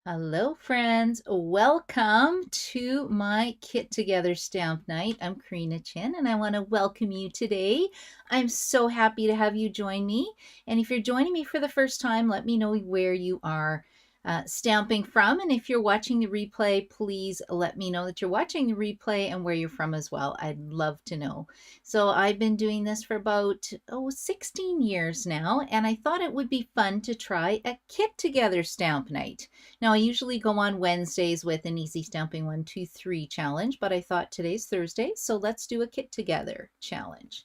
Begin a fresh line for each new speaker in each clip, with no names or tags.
Hello, friends. Welcome to my Kit Together Stamp Night. I'm Karina Chin, and I want to welcome you today. I'm so happy to have you join me. And if you're joining me for the first time, let me know where you are stamping from. And if you're watching the replay, please let me know that you're watching the replay and where you're from as well. I'd love to know. So I've been doing this for about 16 years now, and I thought it would be fun to try a Kit Together Stamp Night. Now, I usually go on Wednesdays with an Easy Stamping 1, 2, 3 challenge, but I thought today's Thursday, so let's do a Kit Together challenge.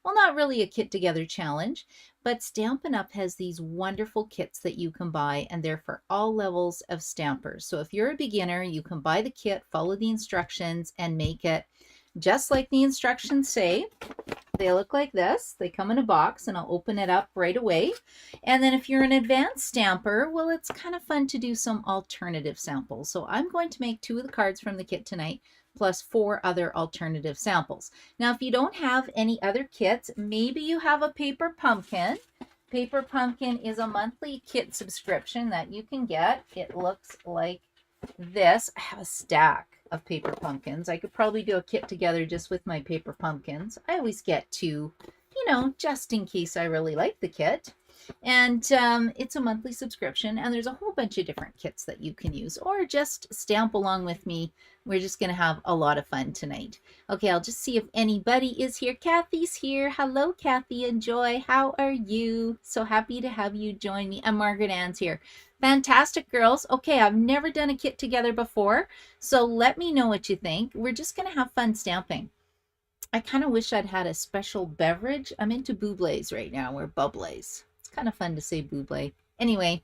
Well, not really a Kit Together challenge, but Stampin' Up! Has these wonderful kits that you can buy, and they're for all levels of stampers. So if you're a beginner, you can buy the kit, follow the instructions, and make it just like the instructions say. They look like this. They come in a box, and I'll open it up right away. And then if you're an advanced stamper, well, it's kind of fun to do some alternative samples. So I'm going to make 2 of the cards from the kit tonight, plus 4 other alternative samples. Now, if you don't have any other kits, maybe you have a Paper Pumpkin. Paper Pumpkin is a monthly kit subscription that you can get. It looks like this. I have a stack of Paper Pumpkins. I could probably do a kit together just with my Paper Pumpkins. I always get 2, just in case I really like the kit. And it's a monthly subscription, and there's a whole bunch of different kits that you can use, or just stamp along with me. We're just going to have a lot of fun tonight. Okay, I'll just see if anybody is here. Kathy's here. Hello, Kathy and Joy. How are you? So happy to have you join me. And Margaret Ann's here. Fantastic, girls. Okay, I've never done a kit together before, so let me know what you think. We're just going to have fun stamping. I kind of wish I'd had a special beverage. I'm into bubbles right now, or bubbles. It's kind of fun to say buble. Anyway,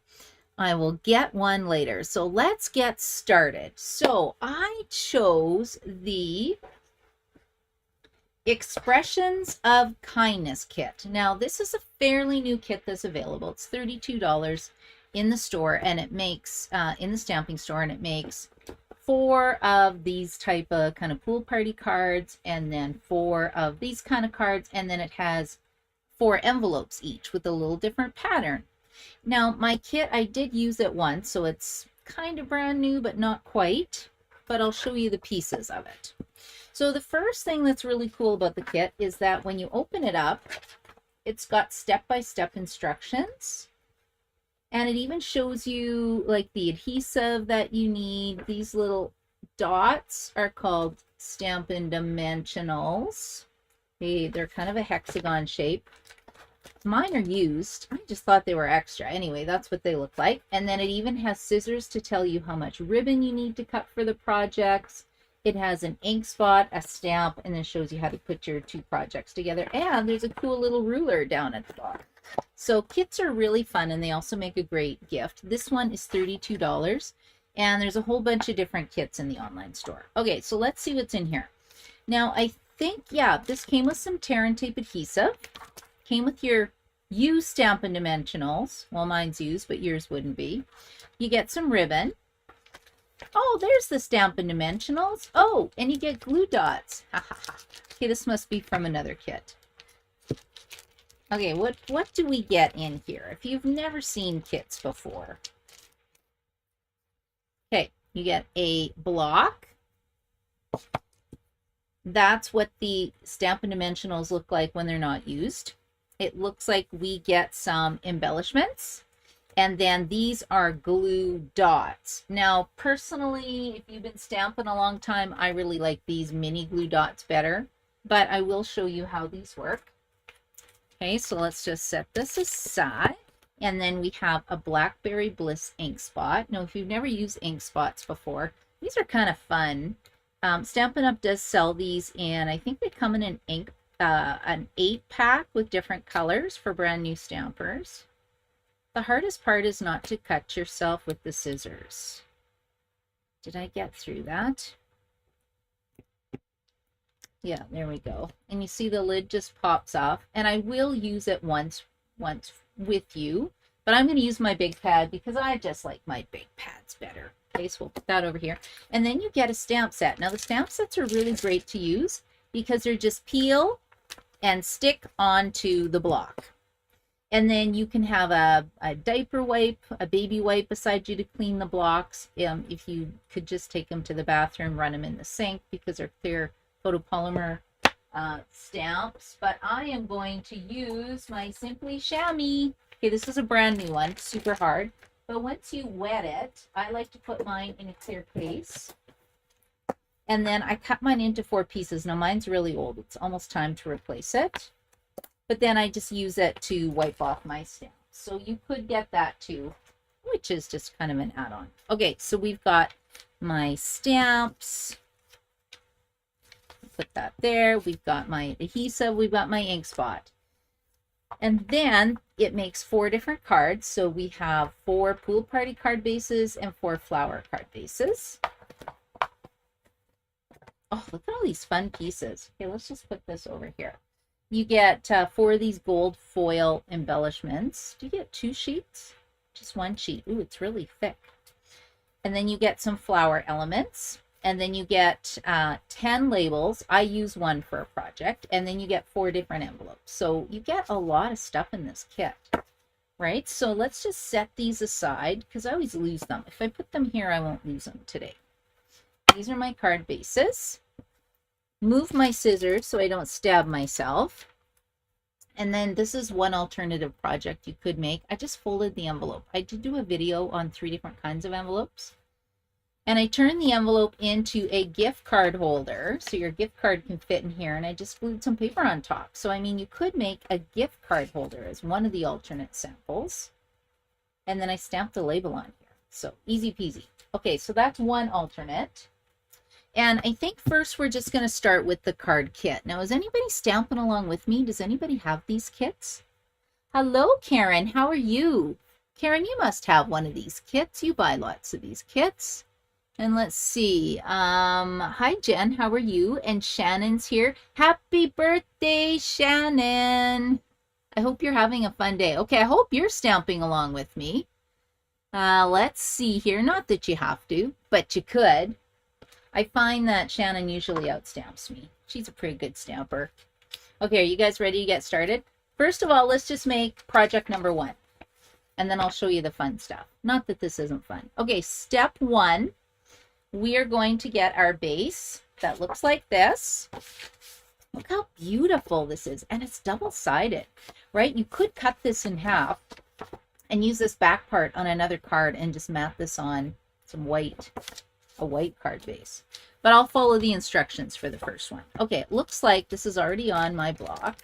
I will get one later. So let's get started. So I chose the Expressions of Kindness kit. Now, this is a fairly new kit that's available. It's $32 in the store, and it makes, in the stamping store, and it makes 4 of these type of kind of pool party cards, and then 4 of these kind of cards, and then it has 4 envelopes each with a little different pattern. Now, my kit, I did use it once, so it's kind of brand new, but not quite, but I'll show you the pieces of it. So the first thing that's really cool about the kit is that when you open it up, it's got step-by-step instructions. And it even shows you like the adhesive that you need. These little dots are called Stampin' Dimensionals. They're kind of a hexagon shape. Mine are used. I just thought they were extra. Anyway, that's what they look like. And then it even has scissors to tell you how much ribbon you need to cut for the projects. It has an ink spot, a stamp, and then shows you how to put your 2 projects together. And there's a cool little ruler down at the bottom. So kits are really fun, and they also make a great gift. This one is $32, and there's a whole bunch of different kits in the online store. Okay, so let's see what's in here. Now, I think, yeah, this came with some tear and tape adhesive. Came with your used Stampin' Dimensionals. Well, mine's used, but yours wouldn't be. You get some ribbon. Oh, there's the Stampin' Dimensionals. Oh, and you get glue dots. Okay, this must be from another kit. Okay, what do we get in here? If you've never seen kits before. Okay, you get a block. That's what the Stampin' Dimensionals look like when they're not used. It looks like we get some embellishments. And then these are glue dots. Now, personally, if you've been stamping a long time, I really like these mini glue dots better. But I will show you how these work. Okay, so let's just set this aside. And then we have a Blackberry Bliss ink spot. Now, if you've never used ink spots before, these are kind of fun. Stampin' Up! Does sell these, and I think they come in an 8-pack with different colors for brand new stampers. The hardest part is not to cut yourself with the scissors. Did I get through that? Yeah, there we go. And you see the lid just pops off. And I will use it once with you. But I'm going to use my big pad because I just like my big pads better. Okay, so we'll put that over here. And then you get a stamp set. Now, the stamp sets are really great to use because they're just peel and stick onto the block. And then you can have a diaper wipe, a baby wipe beside you to clean the blocks. If you could just take them to the bathroom, run them in the sink because they're clear photopolymer stamps. But I am going to use my Simply Chamois. Okay, this is a brand new one, super hard. But once you wet it, I like to put mine in a clear case. And then I cut mine into 4 pieces. Now mine's really old. It's almost time to replace it. But then I just use it to wipe off my stamps. So you could get that too, which is just kind of an add-on. Okay, so we've got my stamps. Put that there. We've got my adhesive. We've got my ink spot. And then it makes 4 different cards. So we have 4 pool party card bases and 4 flower card bases. Oh, look at all these fun pieces. Okay, let's just put this over here. You get 4 of these gold foil embellishments. Do you get 2 sheets? Just 1 sheet. Ooh, it's really thick. And then you get some flower elements. And then you get 10 labels. I use 1 for a project. And then you get 4 different envelopes. So you get a lot of stuff in this kit, right? So let's just set these aside because I always lose them. If I put them here, I won't lose them today. These are my card bases. Move my scissors so I don't stab myself. And then this is one alternative project you could make. I just folded the envelope. I did do a video on 3 different kinds of envelopes. And I turned the envelope into a gift card holder. So your gift card can fit in here. And I just glued some paper on top. So I mean, you could make a gift card holder as one of the alternate samples. And then I stamped a label on here. So easy peasy. Okay, so that's one alternate. And I think first we're just going to start with the card kit. Now, is anybody stamping along with me? Does anybody have these kits? Hello, Karen. How are you? Karen, you must have one of these kits. You buy lots of these kits. And let's see. Hi, Jen. How are you? And Shannon's here. Happy birthday, Shannon. I hope you're having a fun day. Okay, I hope you're stamping along with me. Let's see here. Not that you have to, but you could. I find that Shannon usually outstamps me. She's a pretty good stamper. Okay, are you guys ready to get started? First of all, let's just make project number 1. And then I'll show you the fun stuff. Not that this isn't fun. Okay, step 1. We are going to get our base that looks like this. Look how beautiful this is. And it's double-sided, right? You could cut this in half and use this back part on another card and just mat this on some a white card base. But I'll follow the instructions for the first one. Okay, it looks like this is already on my block.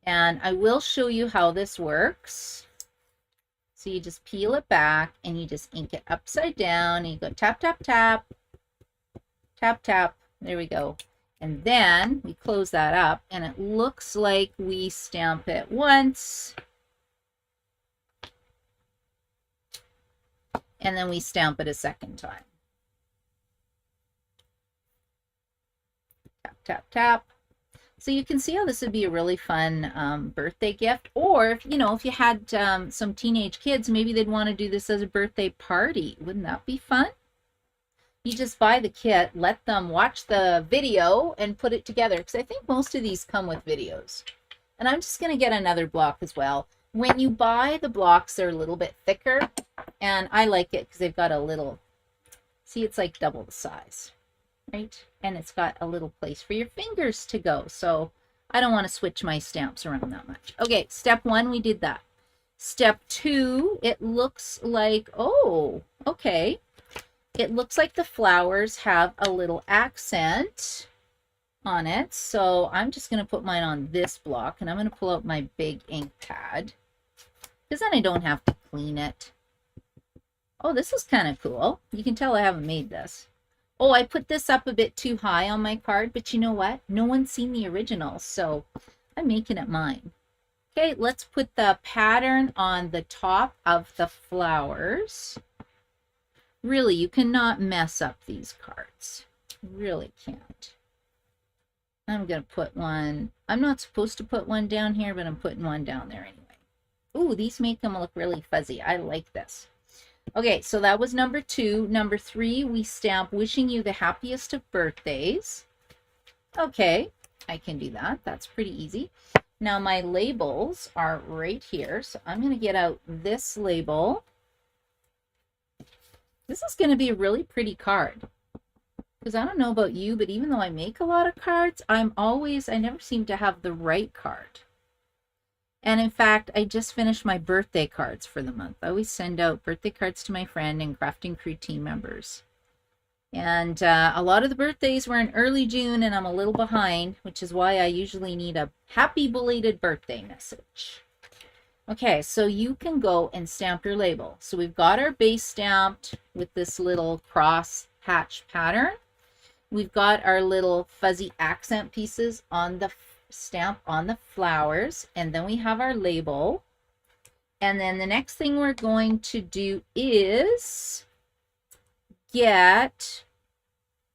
And I will show you how this works. So you just peel it back and you just ink it upside down and you go tap, tap, tap, tap, tap. There we go. And then we close that up and it looks like we stamp it once. And then we stamp it a second time. Tap, tap, tap. So you can see how this would be a really fun birthday gift. Or, if you had some teenage kids, maybe they'd want to do this as a birthday party. Wouldn't that be fun? You just buy the kit, let them watch the video, and put it together. Because I think most of these come with videos. And I'm just going to get another block as well. When you buy the blocks, they're a little bit thicker. And I like it because they've got a little, see, it's like double the size, right? And it's got a little place for your fingers to go. So I don't want to switch my stamps around that much. Okay, step 1, we did that. Step 2, it looks like, oh, okay. It looks like the flowers have a little accent on it. So I'm just going to put mine on this block and I'm going to pull out my big ink pad because then I don't have to clean it. Oh, this is kind of cool. You can tell I haven't made this. Oh, I put this up a bit too high on my card, but you know what? No one's seen the original, so I'm making it mine. Okay, let's put the pattern on the top of the flowers. Really, you cannot mess up these cards. Really can't. I'm going to put one. I'm not supposed to put one down here, but I'm putting one down there anyway. Ooh, these make them look really fuzzy. I like this. Okay, so that was number 2. Number 3, we stamp wishing you the happiest of birthdays. Okay, I can do that. That's pretty easy. Now my labels are right here. So I'm going to get out this label. This is going to be a really pretty card. Because I don't know about you, but even though I make a lot of cards, I never seem to have the right card. And in fact, I just finished my birthday cards for the month. I always send out birthday cards to my friend and Crafting Crew team members. And a lot of the birthdays were in early June, and I'm a little behind, which is why I usually need a happy belated birthday message. Okay, so you can go and stamp your label. So we've got our base stamped with this little cross hatch pattern. We've got our little fuzzy accent pieces on the stamp on the flowers, and then we have our label. And then the next thing we're going to do is get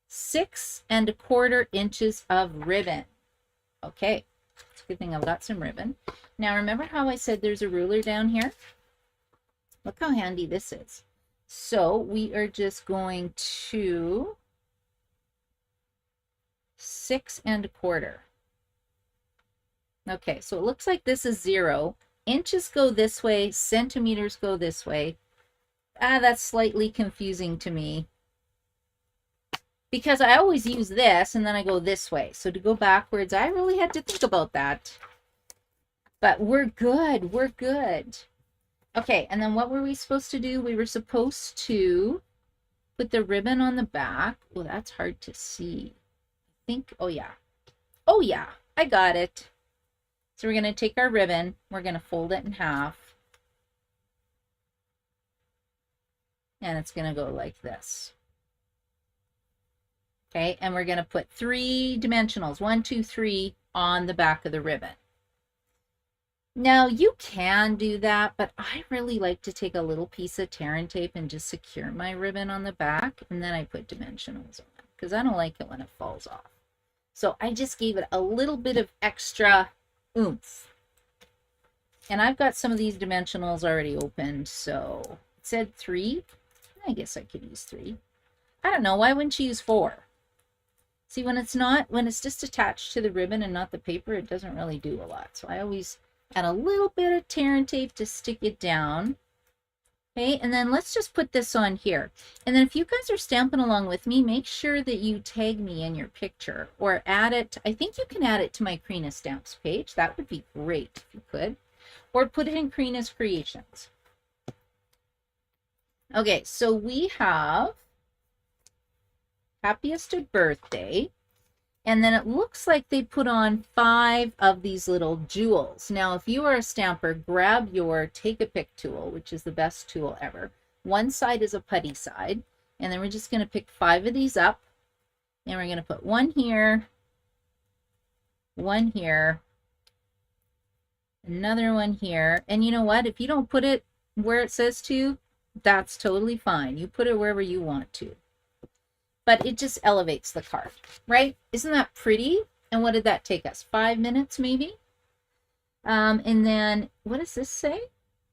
6 1/4 inches of ribbon. Okay, it's a good thing I've got some ribbon. Now remember how I said there's a ruler down here? Look how handy this is. So we are just going to 6 1/4. Okay, so it looks like this is 0. Inches go this way, centimeters go this way. That's slightly confusing to me, because I always use this and then I go this way. So to go backwards, I really had to think about that. But we're good. We're good. Okay, and then what were we supposed to do? We were supposed to put the ribbon on the back. Well, that's hard to see. I think, oh yeah. Oh yeah, I got it. So we're going to take our ribbon. We're going to fold it in half. And it's going to go like this. Okay, and we're going to put 3 dimensionals, 1, 2, 3, on the back of the ribbon. Now, you can do that, but I really like to take a little piece of tear and tape and just secure my ribbon on the back, and then I put dimensionals on it, because I don't like it when it falls off. So I just gave it a little bit of extra oomph. And I've got some of these dimensionals already opened, so it said 3. I guess I could use 3. I don't know, why wouldn't you use 4? See, when it's just attached to the ribbon and not the paper, it doesn't really do a lot. So I always add a little bit of tear and tape to stick it down. Okay, and then let's just put this on here. And then if you guys are stamping along with me, make sure that you tag me in your picture or add it. I think you can add it to my Krina Stamps page. That would be great if you could. Or put it in Krina's Creations. Okay, so we have Happiest of Birthday. And then it looks like they put on 5 of these little jewels. Now, if you are a stamper, grab your Take-A-Pick tool, which is the best tool ever. One side is a putty side. And then we're just going to pick 5 of these up. And we're going to put one here, another one here. And you know what? If you don't put it where it says to, that's totally fine. You put it wherever you want to. But it just elevates the card, right? Isn't that pretty? And what did that take us? 5 minutes, maybe? And then, what does this say?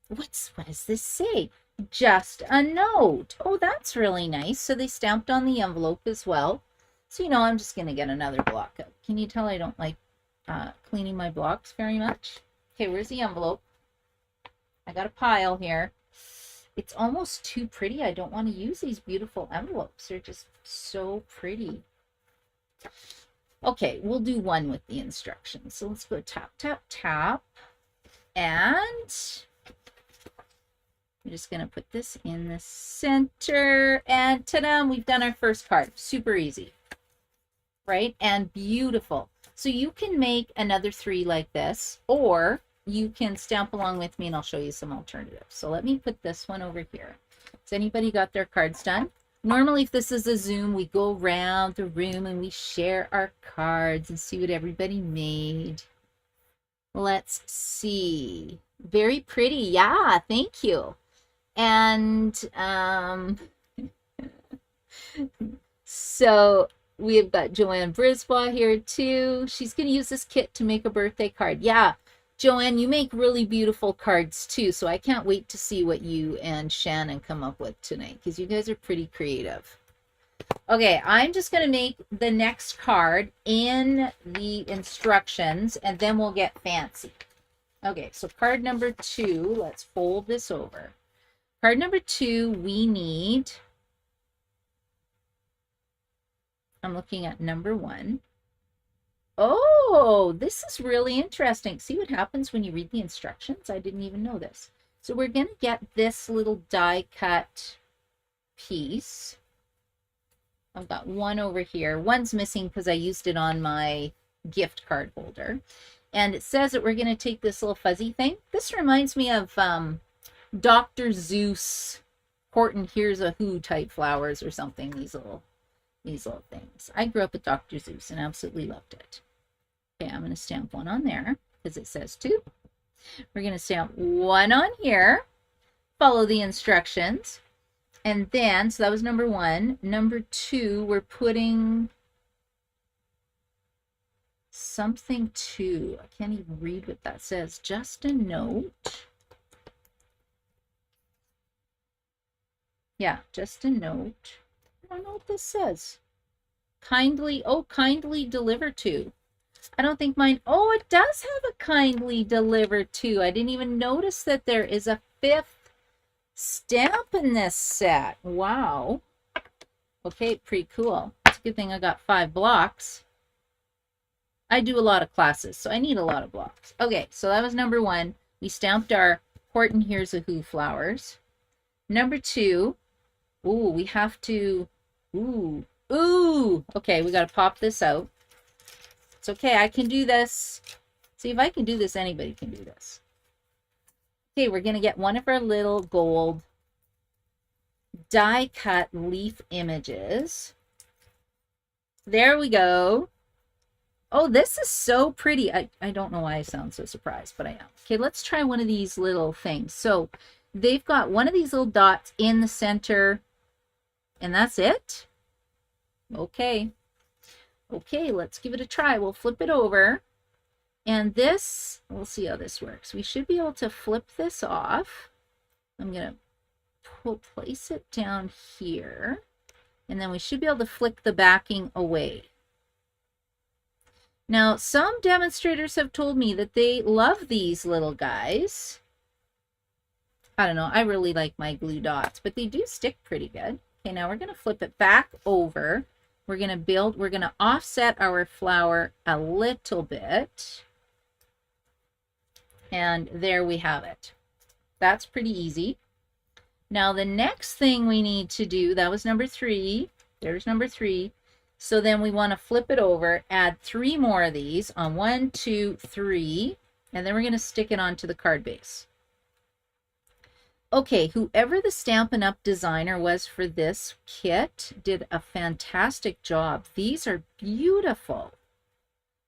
What does this say? Just a note. Oh, that's really nice. So they stamped on the envelope as well. So, you know, I'm just going to get another block out. Can you tell I don't like cleaning my blocks very much? Okay, where's the envelope? I got a pile here. It's almost too pretty. I don't want to use these beautiful envelopes. They're just so pretty. Okay, we'll do one with the instructions. So let's go tap, tap, tap. And I'm just going to put this in the center. And ta-da, we've done our first card. Super easy, right? And beautiful. So you can make another 3 like this, or you can stamp along with me and I'll show you some alternatives. So let me put this one over here. Has anybody got their cards done? Normally, if this is a Zoom, we go around the room and we share our cards and see what everybody made. Let's see. Very pretty. Yeah, thank you. And so we have got Joanne Brisbois here too. She's going to use this kit to make a birthday card. Yeah. Joanne, you make really beautiful cards too, so I can't wait to see what you and Shannon come up with tonight, because you guys are pretty creative. Okay, I'm just going to make the next card in the instructions, and then we'll get fancy. Okay, so card number 2, let's fold this over. Card number 2, we need, I'm looking at number 1. Oh, this is really interesting. See what happens when you read the instructions? I didn't even know this. So we're going to get this little die cut piece. I've got one over here. One's missing because I used it on my gift card holder. And it says that we're going to take this little fuzzy thing. This reminds me of Dr. Seuss, Horton Hears a Who type flowers or something. These little things. I grew up with Dr. Seuss and absolutely loved it. Okay, I'm going to stamp one on there because it says 2. We're going to stamp one on here. Follow the instructions. And then, so that was number 1. Number 2, we're putting something 2. I can't even read what that says. Just a note. Yeah, just a note. I don't know what this says. Kindly deliver to. I don't think mine, oh, it does have a kindly deliver to. I didn't even notice that there is a 5th stamp in this set. Wow. Okay, pretty cool. It's a good thing I got 5 blocks. I do a lot of classes, so I need a lot of blocks. Okay, so that was number 1. We stamped our Horton Hears a Who flowers. Number 2, ooh, we have to, ooh, okay, we got to pop this out. It's okay, I can do this. See, if I can do this, anybody can do this. Okay, we're going to get one of our little gold die cut leaf images. There we go. Oh, this is so pretty. I don't know why I sound so surprised, but I am. Okay, let's try one of these little things. So they've got one of these little dots in the center, and that's it. Okay. Okay, let's give it a try. We'll flip it over. And this, we'll see how this works. We should be able to flip this off. I'm going to place it down here. And then we should be able to flick the backing away. Now, some demonstrators have told me that they love these little guys. I don't know. I really like my glue dots, but they do stick pretty good. Okay, now we're going to flip it back over. We're going to offset our flower a little bit. And there we have it. That's pretty easy. Now the next thing we need to do, that was number 3. There's number 3. So then we want to flip it over, add 3 more of these on 1, 2, 3, and then we're going to stick it onto the card base. Okay, whoever the Stampin' Up! Designer was for this kit did a fantastic job. These are beautiful.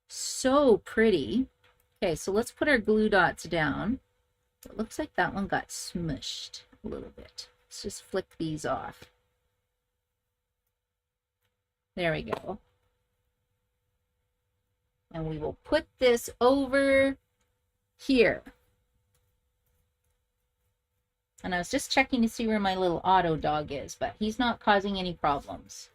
So pretty. Okay, so let's put our glue dots down. It looks like that one got smushed a little bit. Let's just flick these off. There we go. And we will put this over here. And I was just checking to see where my little Otto dog is, but he's not causing any problems.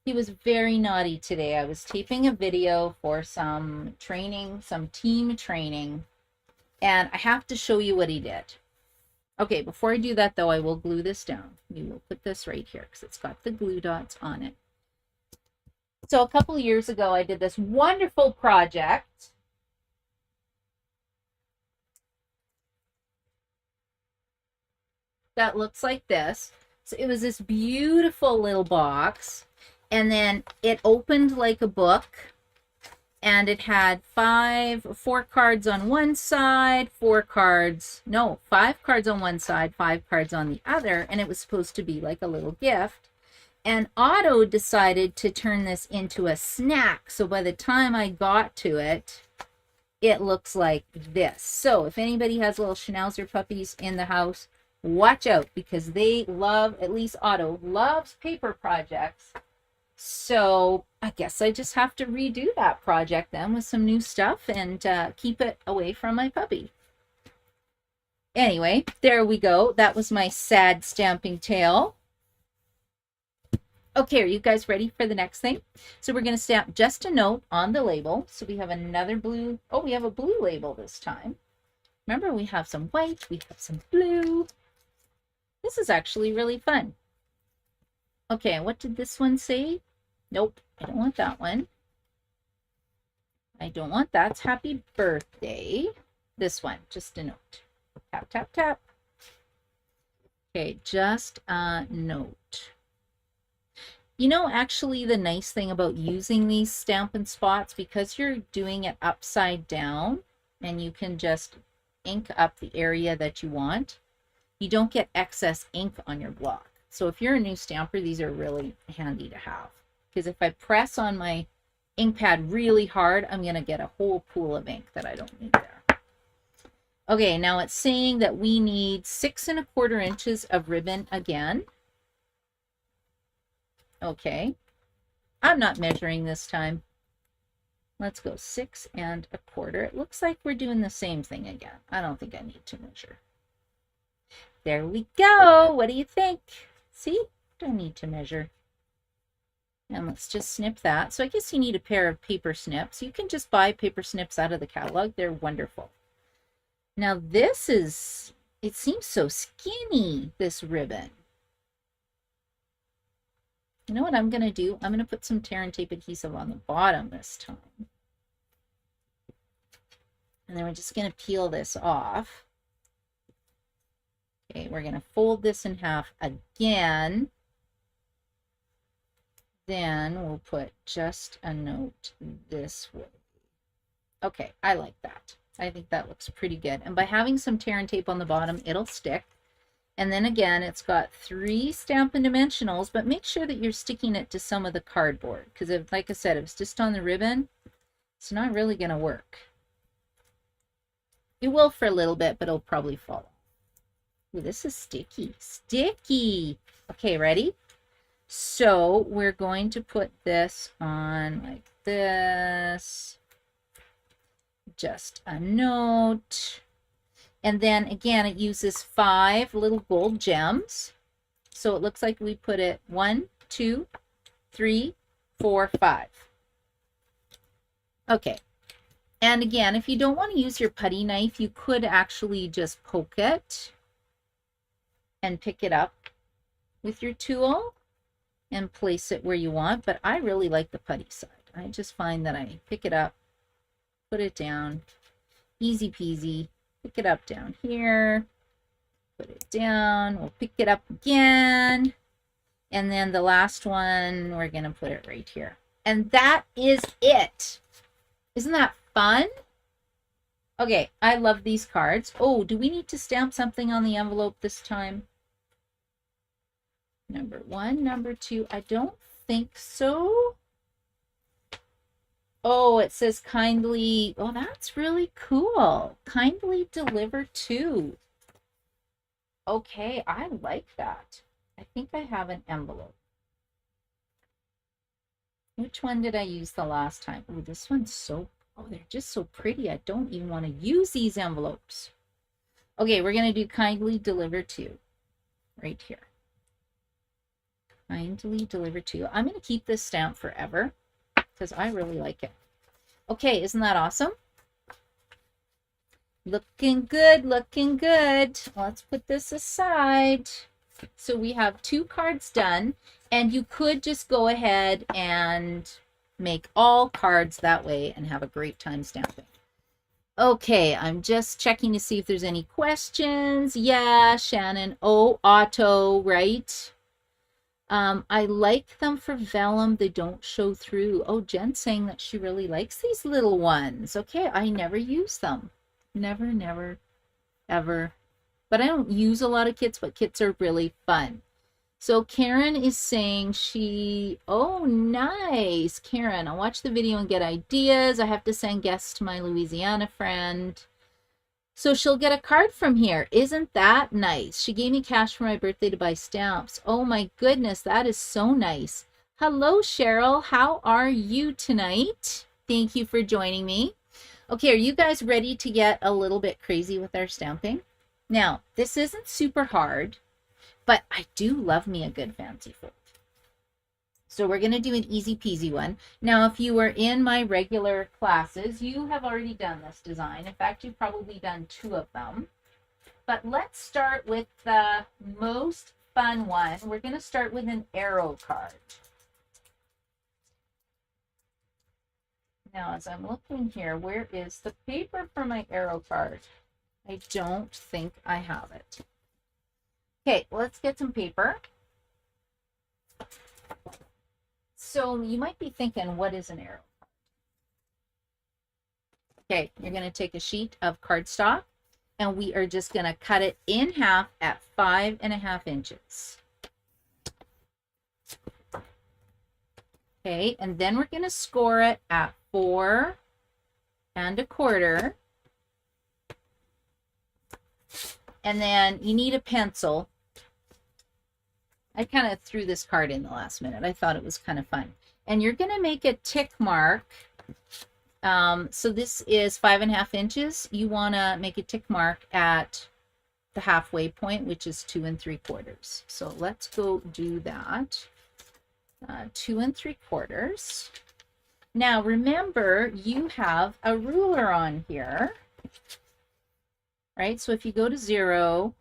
He was very naughty today. I was taping a video for some training, some team training, and I have to show you what he did. Okay, before I do that though, I will glue this down. We will put this right here because it's got the glue dots on it. So a couple of years ago, I did this wonderful project. That looks like this. So it was this beautiful little box. And then it opened like a book, and it had 4 cards on one side, 5 cards on one side, 5 cards on the other, and it was supposed to be like a little gift. And Otto decided to turn this into a snack. So by the time I got to it, it looks like this. So if anybody has little Schnauzer puppies in the house, watch out, because they love, at least Otto loves paper projects. So I guess I just have to redo that project then with some new stuff and keep it away from my puppy. Anyway, there we go. That was my sad stamping tale. Okay, are you guys ready for the next thing? So we're going to stamp just a note on the label. So we have another blue. Oh, we have a blue label this time. Remember, we have some white, we have some blue. This is actually really fun. Okay, what did this one say? Nope, I don't want that one. I don't want that. It's happy birthday. This one, just a note. Tap, tap, tap. Okay, just a note. You know, actually, the nice thing about using these Stampin' Spots, because you're doing it upside down and you can just ink up the area that you want, you don't get excess ink on your block. So if you're a new stamper, these are really handy to have. Because if I press on my ink pad really hard, I'm going to get a whole pool of ink that I don't need there. Okay, now it's saying that we need 6 1/4 inches of ribbon again. Okay, I'm not measuring this time. Let's go 6 1/4. It looks like we're doing the same thing again. I don't think I need to measure. There we go. What do you think? See, don't need to measure. And let's just snip that. So I guess you need a pair of paper snips. You can just buy paper snips out of the catalog. They're wonderful. Now this is, it seems so skinny, this ribbon. You know what I'm going to do? I'm going to put some tear and tape adhesive on the bottom this time. And then we're just going to peel this off. Okay, we're going to fold this in half again. Then we'll put just a note this way. Okay, I like that. I think that looks pretty good. And by having some tear and tape on the bottom, it'll stick. And then again, it's got 3 Stampin' Dimensionals, but make sure that you're sticking it to some of the cardboard. Because if, like I said, if it's just on the ribbon, it's not really going to work. It will for a little bit, but it'll probably fall. Ooh, this is sticky. Sticky! Okay, ready? So we're going to put this on like this. Just a note. And then again, it uses 5 little gold gems. So it looks like we put it 1, 2, 3, 4, 5. Okay. And again, if you don't want to use your putty knife, you could actually just poke it and pick it up with your tool and place it where you want. But I really like the putty side. I just find that I pick it up, put it down, easy peasy. Pick it up down here, put it down, we'll pick it up again, and then the last one, we're going to put it right here. And that is it. Isn't that fun? Okay, I love these cards. Oh, do we need to stamp something on the envelope this time? Number 1, number 2, I don't think so. Oh, it says kindly. Oh, that's really cool. Kindly deliver to. Okay, I like that. I think I have an envelope. Which one did I use the last time? Oh, this one's so, oh, they're just so pretty. I don't even want to use these envelopes. Okay, we're going to do kindly deliver to right here. Kindly deliver to. I'm going to keep this stamp forever because I really like it. Okay, isn't that awesome? Looking good, looking good. Let's put this aside. So we have 2 cards done, and you could just go ahead and make all cards that way and have a great time stamping. Okay, I'm just checking to see if there's any questions. Yeah, Shannon. Oh, auto, right? I like them for vellum. They don't show through. Oh, Jen's saying that she really likes these little ones. Okay, I never use them. Never, never, ever. But I don't use a lot of kits, but kits are really fun. So Karen is saying she, oh, nice. Karen, I'll watch the video and get ideas. I have to send guests to my Louisiana friend. So she'll get a card from here. Isn't that nice? She gave me cash for my birthday to buy stamps. Oh my goodness, that is so nice. Hello, Cheryl. How are you tonight? Thank you for joining me. Okay, are you guys ready to get a little bit crazy with our stamping? Now, this isn't super hard, but I do love me a good fancy fold. So we're going to do an easy peasy one. Now, if you were in my regular classes, you have already done this design. In fact, you've probably done 2 of them. But let's start with the most fun one. We're going to start with an arrow card. Now, as I'm looking here, where is the paper for my arrow card? I don't think I have it. Okay, let's get some paper. So you might be thinking, what is an arrow? Okay, you're going to take a sheet of cardstock, and we are just going to cut it in half at 5.5 inches. Okay, and then we're going to score it at 4.25. And then you need a pencil. I kind of threw this card in the last minute. I thought it was kind of fun. And you're going to make a tick mark. So this is 5.5 inches. You want to make a tick mark at the halfway point, which is 2.75. So let's go do that. 2.75. Now remember, you have a ruler on here, right? So if you go to 0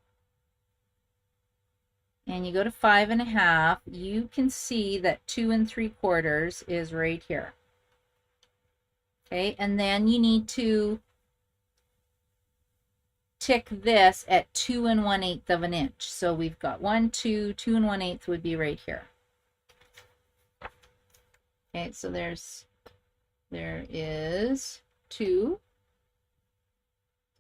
and you go to 5.5, you can see that 2.75 is right here. Okay, and then you need to tick this at 2 1/8 of an inch. So we've got 1, 2, 2 1/8 would be right here. Okay, so there is 2.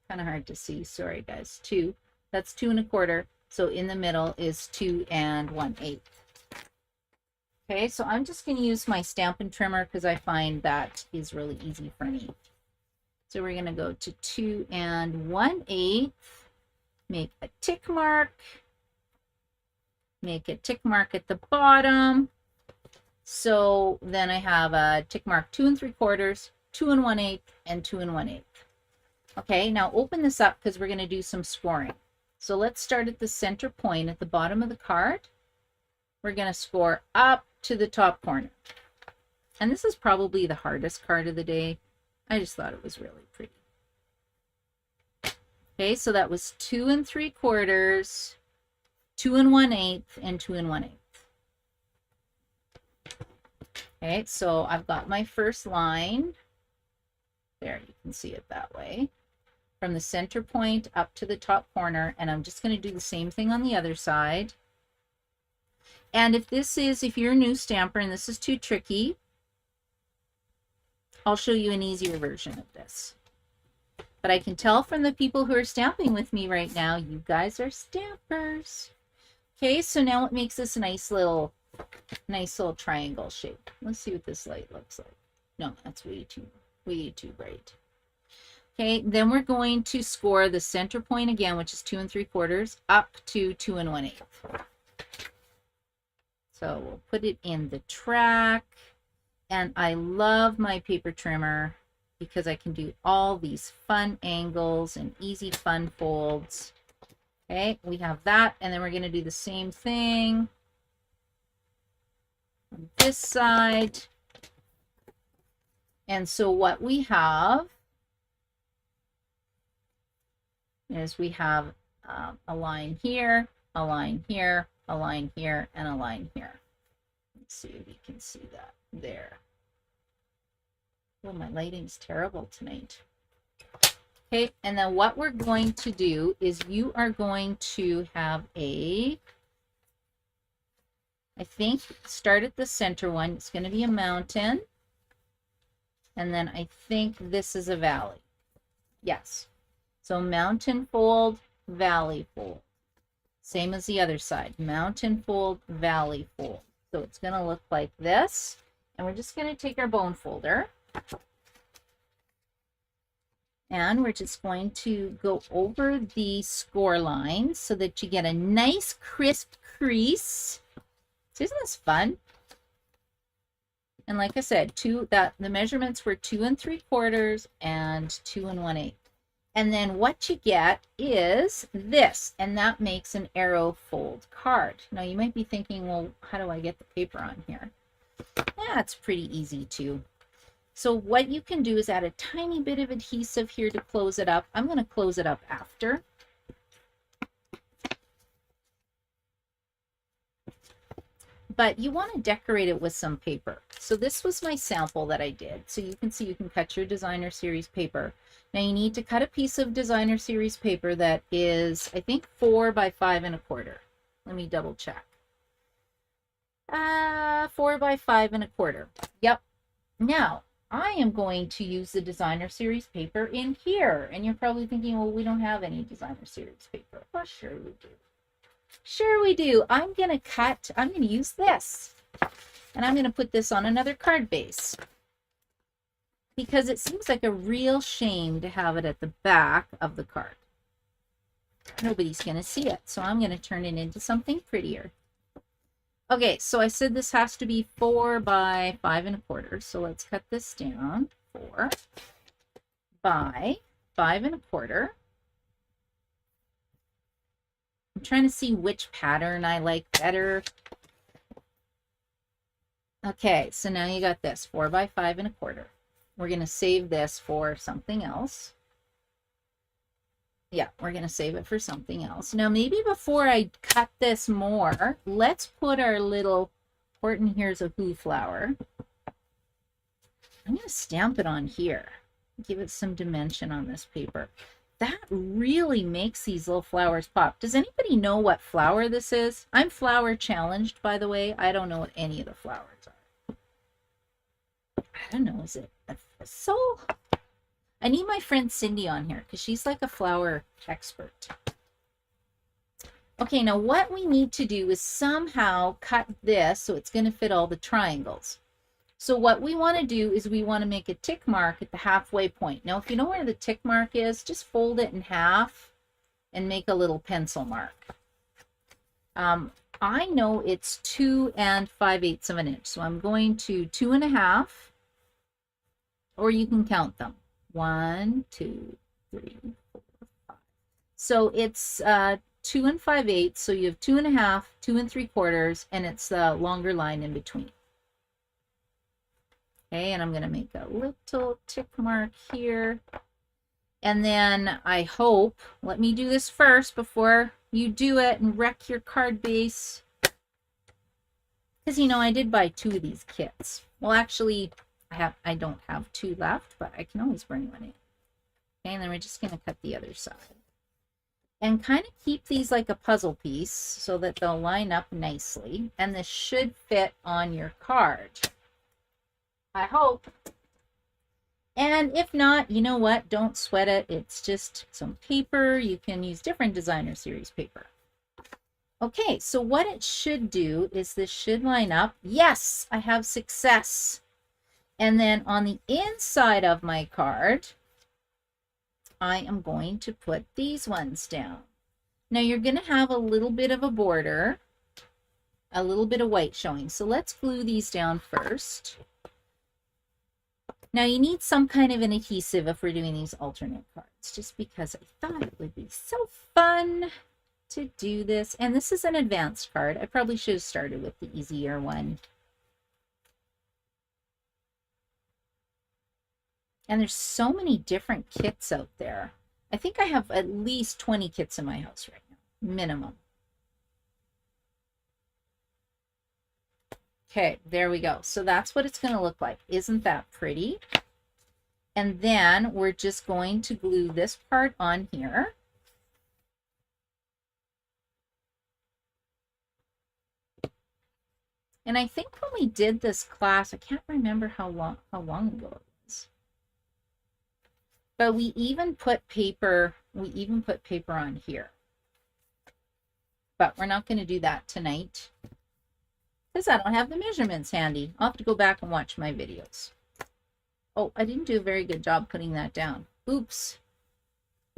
Kind of hard to see, sorry guys. 2. That's 2.25. So in the middle is 2 1/8. Okay, so I'm just going to use my Stampin' Trimmer because I find that is really easy for me. So we're going to go to 2 1/8, make a tick mark, make a tick mark at the bottom. So then I have a tick mark 2.75, 2 1/8, and 2 1/8. Okay, now open this up because we're going to do some scoring. So let's start at the center point at the bottom of the card. We're going to score up to the top corner. And this is probably the hardest card of the day. I just thought it was really pretty. Okay, so that was 2 3/4, 2 1/8, and 2 1/8. Okay, so I've got my first line. There, you can see it that way. From the center point up to the top corner, and I'm just going to do the same thing on the other side. And if you're a new stamper and this is too tricky, I'll show you an easier version of this. But I can tell from the people who are stamping with me right now, you guys are stampers. Okay, so now it makes this a nice little triangle shape. Let's see what this light looks like. No, that's way too bright. Okay, then we're going to score the center point again, which is 2 3/4, up to 2 1/8. So we'll put it in the track. And I love my paper trimmer because I can do all these fun angles and easy fun folds. Okay, we have that, and then we're going to do the same thing on this side. And so what we have is we have a line here, a line here, a line here, and a line here. Let's see if you can see that there. Oh, my lighting's terrible tonight. Okay, and then what we're going to do is you are going to have I think, start at the center one. It's going to be a mountain. And then I think this is a valley. Yes. So mountain fold, valley fold. Same as the other side. Mountain fold, valley fold. So it's going to look like this. And we're just going to take our bone folder. And we're just going to go over the score lines so that you get a nice crisp crease. So isn't this fun? And like I said, the measurements were 2 3/4 and 2 1/8. And then what you get is this, and that makes an arrow fold card. Now you might be thinking, well, how do I get the paper on here? That's pretty easy too. So what you can do is add a tiny bit of adhesive here to close it up. I'm going to close it up after. But you want to decorate it with some paper. So this was my sample that I did. So you can see you can cut your designer series paper. Now you need to cut a piece of designer series paper that is, I think, 4 by 5 1/4. Let me double check. 4 by 5 1/4. Yep. Now I am going to use the designer series paper in here. And you're probably thinking, well, we don't have any designer series paper. Well, sure we do. Sure we do. I'm going to use this. And I'm going to put this on another card base. Because it seems like a real shame to have it at the back of the card. Nobody's going to see it. So I'm going to turn it into something prettier. Okay, so I said this has to be 4 by 5 1/4. So let's cut this down. 4 by 5 1/4. I'm trying to see which pattern I like better. Okay, so now you got this 4 by 5 1/4. We're going to save this for something else. Yeah, we're going to save it for something else. Now, maybe before I cut this more, let's put our little Horton Here's a Who flower. I'm going to stamp it on here. Give it some dimension on this paper. That really makes these little flowers pop. Does anybody know what flower this is? I'm flower challenged, by the way. I don't know what any of the flowers are. I don't know. Is it so? I need my friend Cindy on here because she's like a flower expert. Okay, now what we need to do is somehow cut this so it's going to fit all the triangles. So what we want to do is we want to make a tick mark at the halfway point. Now, if you know where the tick mark is, just fold it in half and make a little pencil mark. I know it's 2 5/8 of an inch. So I'm going to 2 1/2, or you can count them. 1, 2, 3, 4, 5. So it's 2 5/8. So you have 2 1/2, 2 3/4, and it's the longer line in between. Okay, and I'm going to make a little tick mark here. And then I hope, let me do this first before you do it and wreck your card base. Because, you know, I did buy 2 of these kits. Well, actually, I don't have 2 left, but I can always bring one in. Okay, and then we're just going to cut the other side. And kind of keep these like a puzzle piece so that they'll line up nicely. And this should fit on your card. I hope. And if not, you know what? Don't sweat it. It's just some paper. You can use different designer series paper. Okay, so what it should do is this should line up. Yes, I have success. And then on the inside of my card, I am going to put these ones down. Now you're going to have a little bit of a border, a little bit of white showing. So let's glue these down first. Now you need some kind of an adhesive if we're doing these alternate cards, just because I thought it would be so fun to do this. And this is an advanced card. I probably should have started with the easier one. And there's so many different kits out there. I think I have at least 20 kits in my house right now, minimum. Okay, there we go. So that's what it's going to look like. Isn't that pretty? And then we're just going to glue this part on here. And I think when we did this class, I can't remember how long ago it was. But we even put paper on here. But we're not going to do that tonight, because I don't have the measurements handy. I'll have to go back and watch my videos. Oh, I didn't do a very good job putting that down. Oops.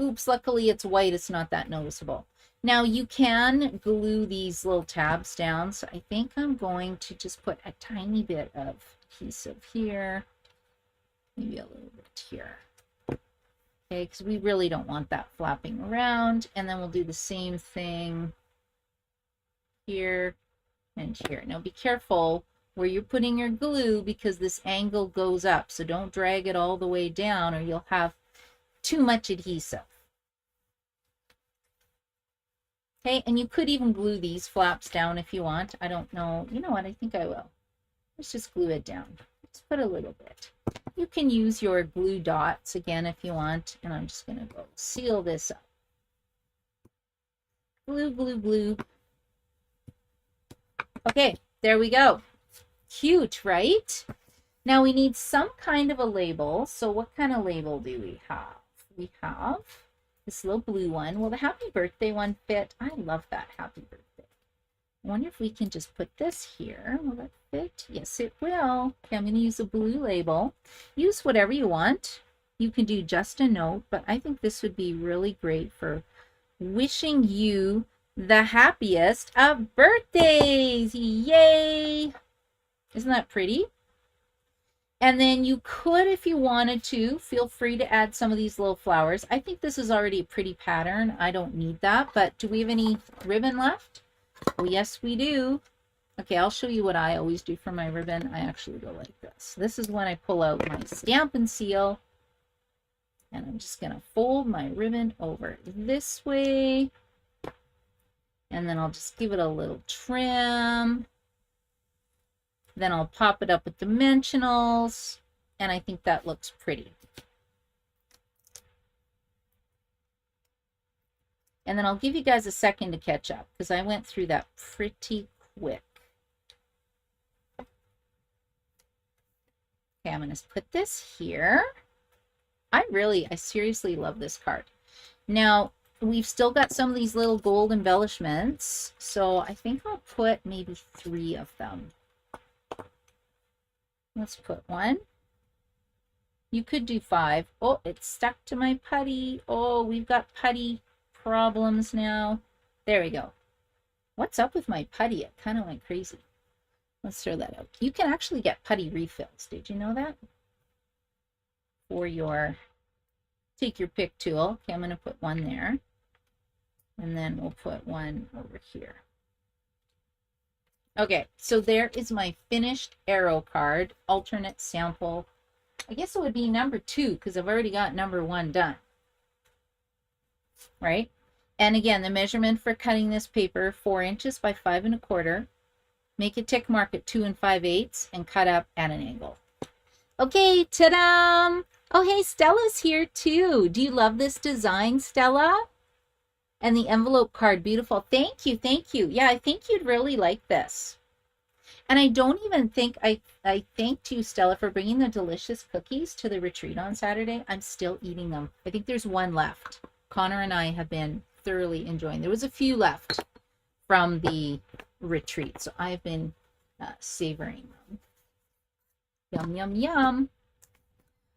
Oops, luckily it's white. It's not that noticeable. Now you can glue these little tabs down. So I think I'm going to just put a tiny bit of adhesive here. Maybe a little bit here. Okay, because we really don't want that flapping around. And then we'll do the same thing here and here. Now be careful where you're putting your glue because this angle goes up. So don't drag it all the way down or you'll have too much adhesive. Okay, and you could even glue these flaps down if you want. I don't know. You know what? I think I will. Let's just glue it down. Let's put a little bit. You can use your glue dots again if you want. And I'm just going to go seal this up. Glue, glue, glue. Okay, there we go. Cute, right? Now we need some kind of a label. So what kind of label do we have? We have this little blue one. Will the happy birthday one fit? I love that happy birthday. I wonder if we can just put this here. Will that fit? Yes, it will. Okay, I'm going to use a blue label. Use whatever you want. You can do just a note, but I think this would be really great for wishing you the happiest of birthdays. Yay! Isn't that pretty? And then you could, if you wanted to, feel free to add some of these little flowers. I think this is already a pretty pattern. I don't need that, but do we have any ribbon left? Oh, yes, we do. Okay, I'll show you what I always do for my ribbon. I actually go like this. This is when I pull out my Stampin' Seal. And I'm just going to fold my ribbon over this way. And then I'll just give it a little trim. Then I'll pop it up with dimensionals. And I think that looks pretty. And then I'll give you guys a second to catch up because I went through that pretty quick. Okay, I'm going to put this here. I seriously love this card. Now, we've still got some of these little gold embellishments. So I think I'll put maybe 3 of them. Let's put 1. You could do 5. Oh, it's stuck to my putty. Oh, we've got putty problems now. There we go. What's up with my putty? It kind of went crazy. Let's throw that out. You can actually get putty refills. Did you know that? For your, take your pick tool. Okay, I'm going to put 1 there. And then we'll put 1 over here. Okay, so there is my finished arrow card, alternate sample. I guess it would be number 2 because I've already got number 1 done. Right? And again, the measurement for cutting this paper, 4 inches by 5 1/4. Make a tick mark at 2 5/8 and cut up at an angle. Okay, ta-da! Oh, hey, Stella's here too. Do you love this design, Stella? And the envelope card, beautiful. Thank you, thank you. Yeah, I think you'd really like this. And I don't even think I thanked you, Stella, for bringing the delicious cookies to the retreat on Saturday. I'm still eating them. I think there's 1 left. Connor and I have been thoroughly enjoying. There was a few left from the retreat, so I've been savoring them. Yum, yum, yum.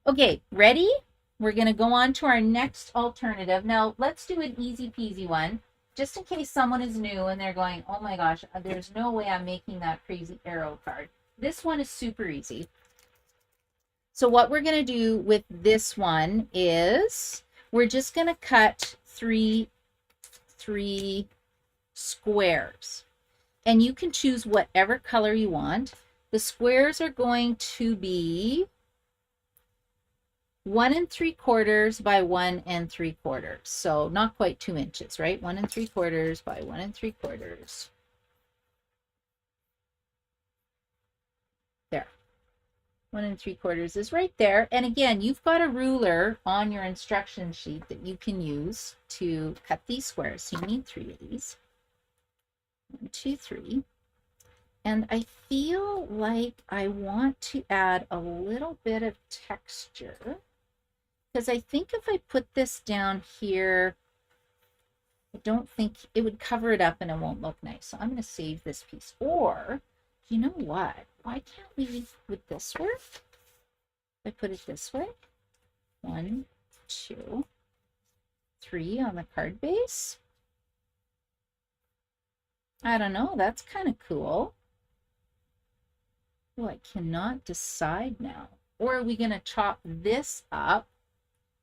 Okay, ready? We're going to go on to our next alternative. Now, let's do an easy peasy one, just in case someone is new and they're going, oh my gosh, there's no way I'm making that crazy arrow card. This one is super easy. So what we're going to do with this one is we're just going to cut three squares. And you can choose whatever color you want. The squares are going to be 1 3/4 by 1 3/4. So not quite 2 inches, right? 1 3/4 by 1 3/4. There. 1 3/4 is right there. And again, you've got a ruler on your instruction sheet that you can use to cut these squares. So you need 3 of these. 1, 2, 3. And I feel like I want to add a little bit of texture because I think if I put this down here, I don't think it would cover it up and it won't look nice. So I'm going to save this piece. Or, you know what? Why can't we, would this work? If I put it this way, 1, 2, 3 on the card base. I don't know. That's kind of cool. Oh, I cannot decide now. Or are we going to chop this up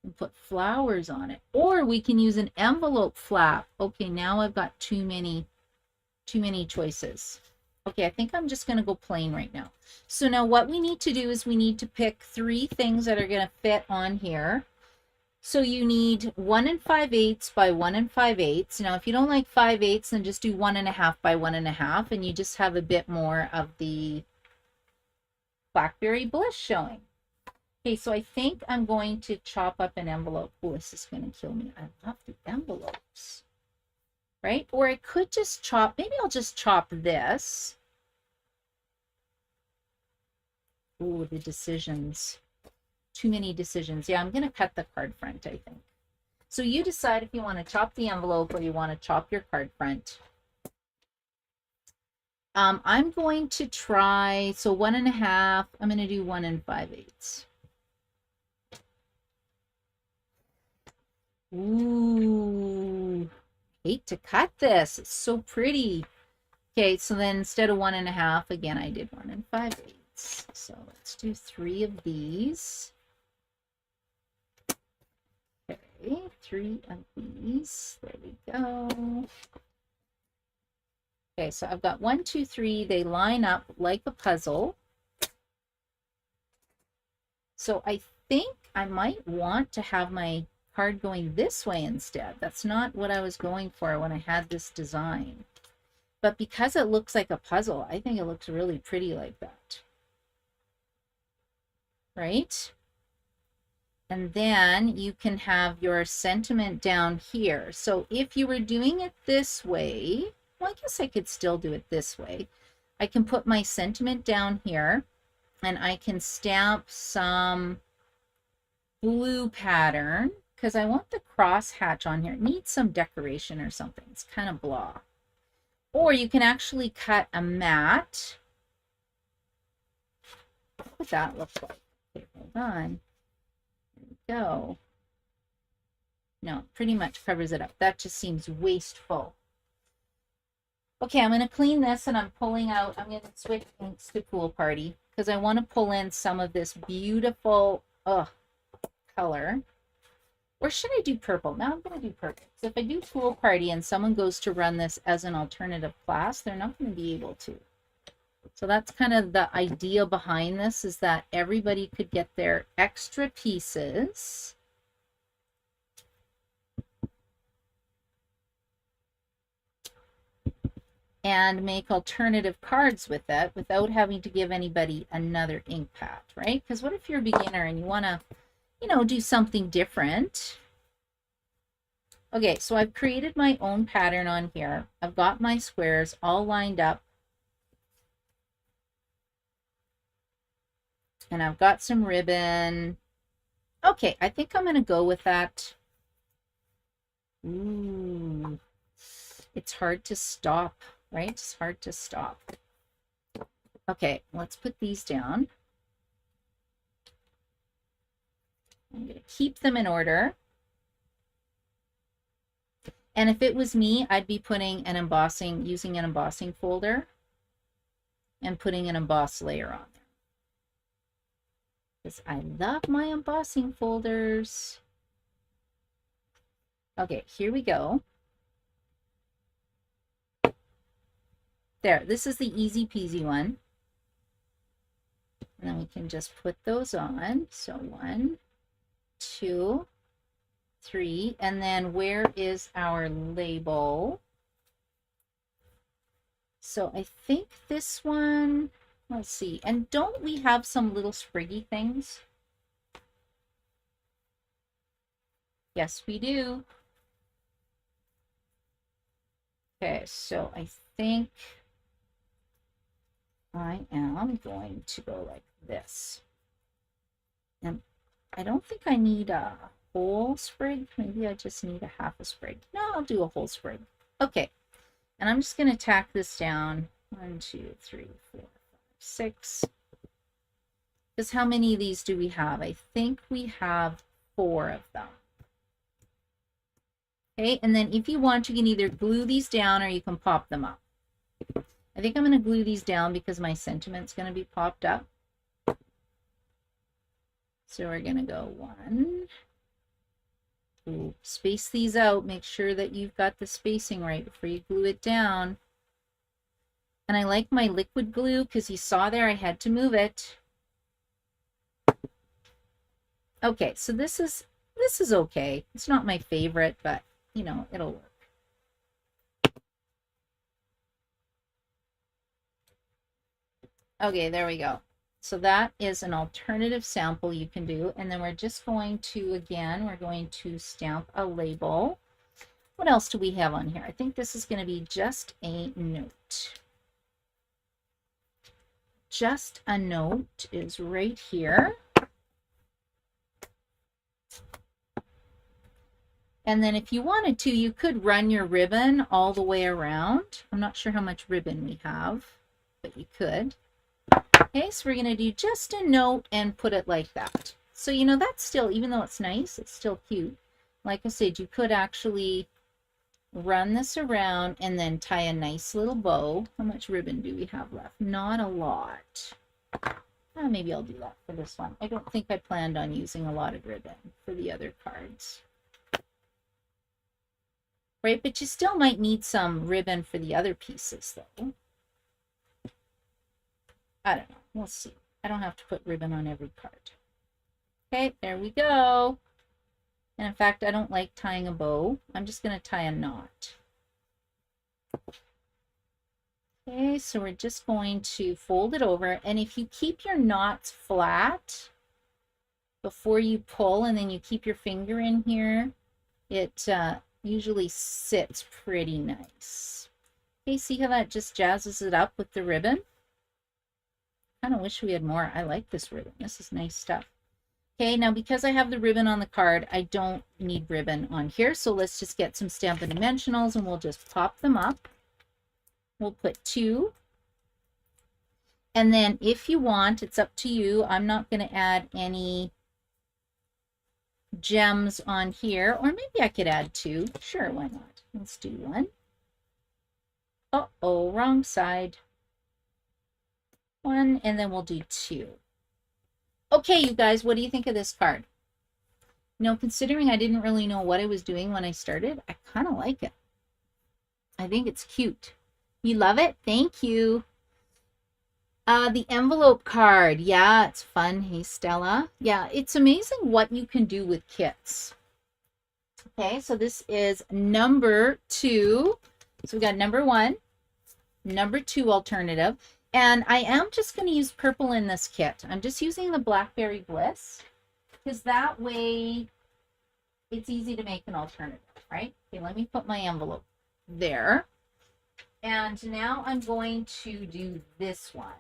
and put flowers on it? Or we can use an envelope flap. Okay, now I've got too many choices. Okay, I think I'm just going to go plain right now. So now what we need to do is we need to pick 3 things that are going to fit on here. So you need 1 5/8 by 1 5/8. Now, if you don't like 5/8, then just do 1.5 by 1.5, and you just have a bit more of the blackberry bliss showing. Okay, so I think I'm going to chop up an envelope. Oh, this is going to kill me. I love the envelopes, right? Or I could just chop, maybe I'll just chop this. Oh, the decisions. Too many decisions. Yeah, I'm going to cut the card front, I think. So you decide if you want to chop the envelope or you want to chop your card front. I'm going to try, so 1.5, I'm going to do 1 5/8. Ooh, hate to cut this. It's so pretty. Okay, so then instead of 1.5, again, I did 1 5/8. So let's do 3 of these. Okay, 3 of these. There we go. Okay, so I've got 1, 2, 3. They line up like a puzzle. So I think I might want to have my card going this way instead. That's not what I was going for when I had this design. But because it looks like a puzzle, I think it looks really pretty like that. Right? And then you can have your sentiment down here. So if you were doing it this way, well, I guess I could still do it this way. I can put my sentiment down here and I can stamp some blue pattern because I want the cross hatch on here. It needs some decoration or something. It's kind of blah. Or you can actually cut a mat. What would that look like? Okay, hold on. There we go. No, pretty much covers it up. That just seems wasteful. Okay, I'm going to clean this and I'm pulling out, I'm going to switch inks to Pool Party because I want to pull in some of this beautiful color. Or should I do purple? Now I'm going to do purple. So if I do Pool Party and someone goes to run this as an alternative class, they're not going to be able to. So that's kind of the idea behind this, is that everybody could get their extra pieces. And make alternative cards with it without having to give anybody another ink pad, right? Because what if you're a beginner and you want to, do something different? Okay, so I've created my own pattern on here. I've got my squares all lined up. And I've got some ribbon. Okay, I think I'm going to go with that. Ooh, it's hard to stop, right? It's hard to stop. Okay, let's put these down. I'm going to keep them in order. And if it was me, I'd be putting an embossing, using an embossing folder and putting an emboss layer on there. Because I love my embossing folders. Okay, here we go. There, this is the easy peasy one. And then we can just put those on. So 1, 2, 3. And then where is our label? So I think this one, let's see. And don't we have some little spriggy things? Yes, we do. Okay, so I think I am going to go like this. And I don't think I need a whole sprig. Maybe I just need a half a sprig. No, I'll do a whole sprig. Okay, and I'm just going to tack this down. 1, 2, 3, 4, 5, 6. Because how many of these do we have? I think we have 4 of them. Okay, and then if you want, you can either glue these down or you can pop them up. I think I'm going to glue these down because my sentiment's going to be popped up. So we're going to go 1. Ooh, space these out. Make sure that you've got the spacing right before you glue it down. And I like my liquid glue because you saw there I had to move it. Okay, so this is okay. It's not my favorite, but you know, it'll work. Okay, there we go. So that is an alternative sample you can do. And then we're just going to, again, we're going to stamp a label. What else do we have on here? I think this is going to be just a note. Just a note is right here. And then if you wanted to, you could run your ribbon all the way around. I'm not sure how much ribbon we have, but you could. Okay, so we're going to do just a note and put it like that. So, you know, that's still, even though it's nice, it's still cute. Like I said, you could actually run this around and then tie a nice little bow. How much ribbon do we have left? Not a lot. Maybe I'll do that for this one. I don't think I planned on using a lot of ribbon for the other cards. Right, but you still might need some ribbon for the other pieces, though. I don't know. We'll see. I don't have to put ribbon on every card. Okay, there we go. And in fact, I don't like tying a bow. I'm just going to tie a knot. Okay, so we're just going to fold it over. And if you keep your knots flat before you pull, and then you keep your finger in here, it usually sits pretty nice. Okay, see how that just jazzes it up with the ribbon? Kind of wish we had more. I like this ribbon. This is nice stuff. Okay, now because I have the ribbon on the card, I don't need ribbon on here. So let's just get some Stampin' Dimensionals and we'll just pop them up. We'll put 2. And then if you want, it's up to you. I'm not going to add any gems on here. Or maybe I could add 2. Sure, why not? Let's do 1. Uh-oh, wrong side. 1, and then we'll do 2. Okay, you guys, what do you think of this card? You know, considering I didn't really know what I was doing when I started, I kind of like it. I think it's cute. You love it? Thank you. The envelope card. Yeah, it's fun. Hey, Stella. Yeah, it's amazing what you can do with kits. Okay, so this is number 2. So we got number 1, number 2 alternative. And I am just going to use purple in this kit. I'm just using the Blackberry Bliss because that way it's easy to make an alternative, right? Okay, let me put my envelope there. And now I'm going to do this one.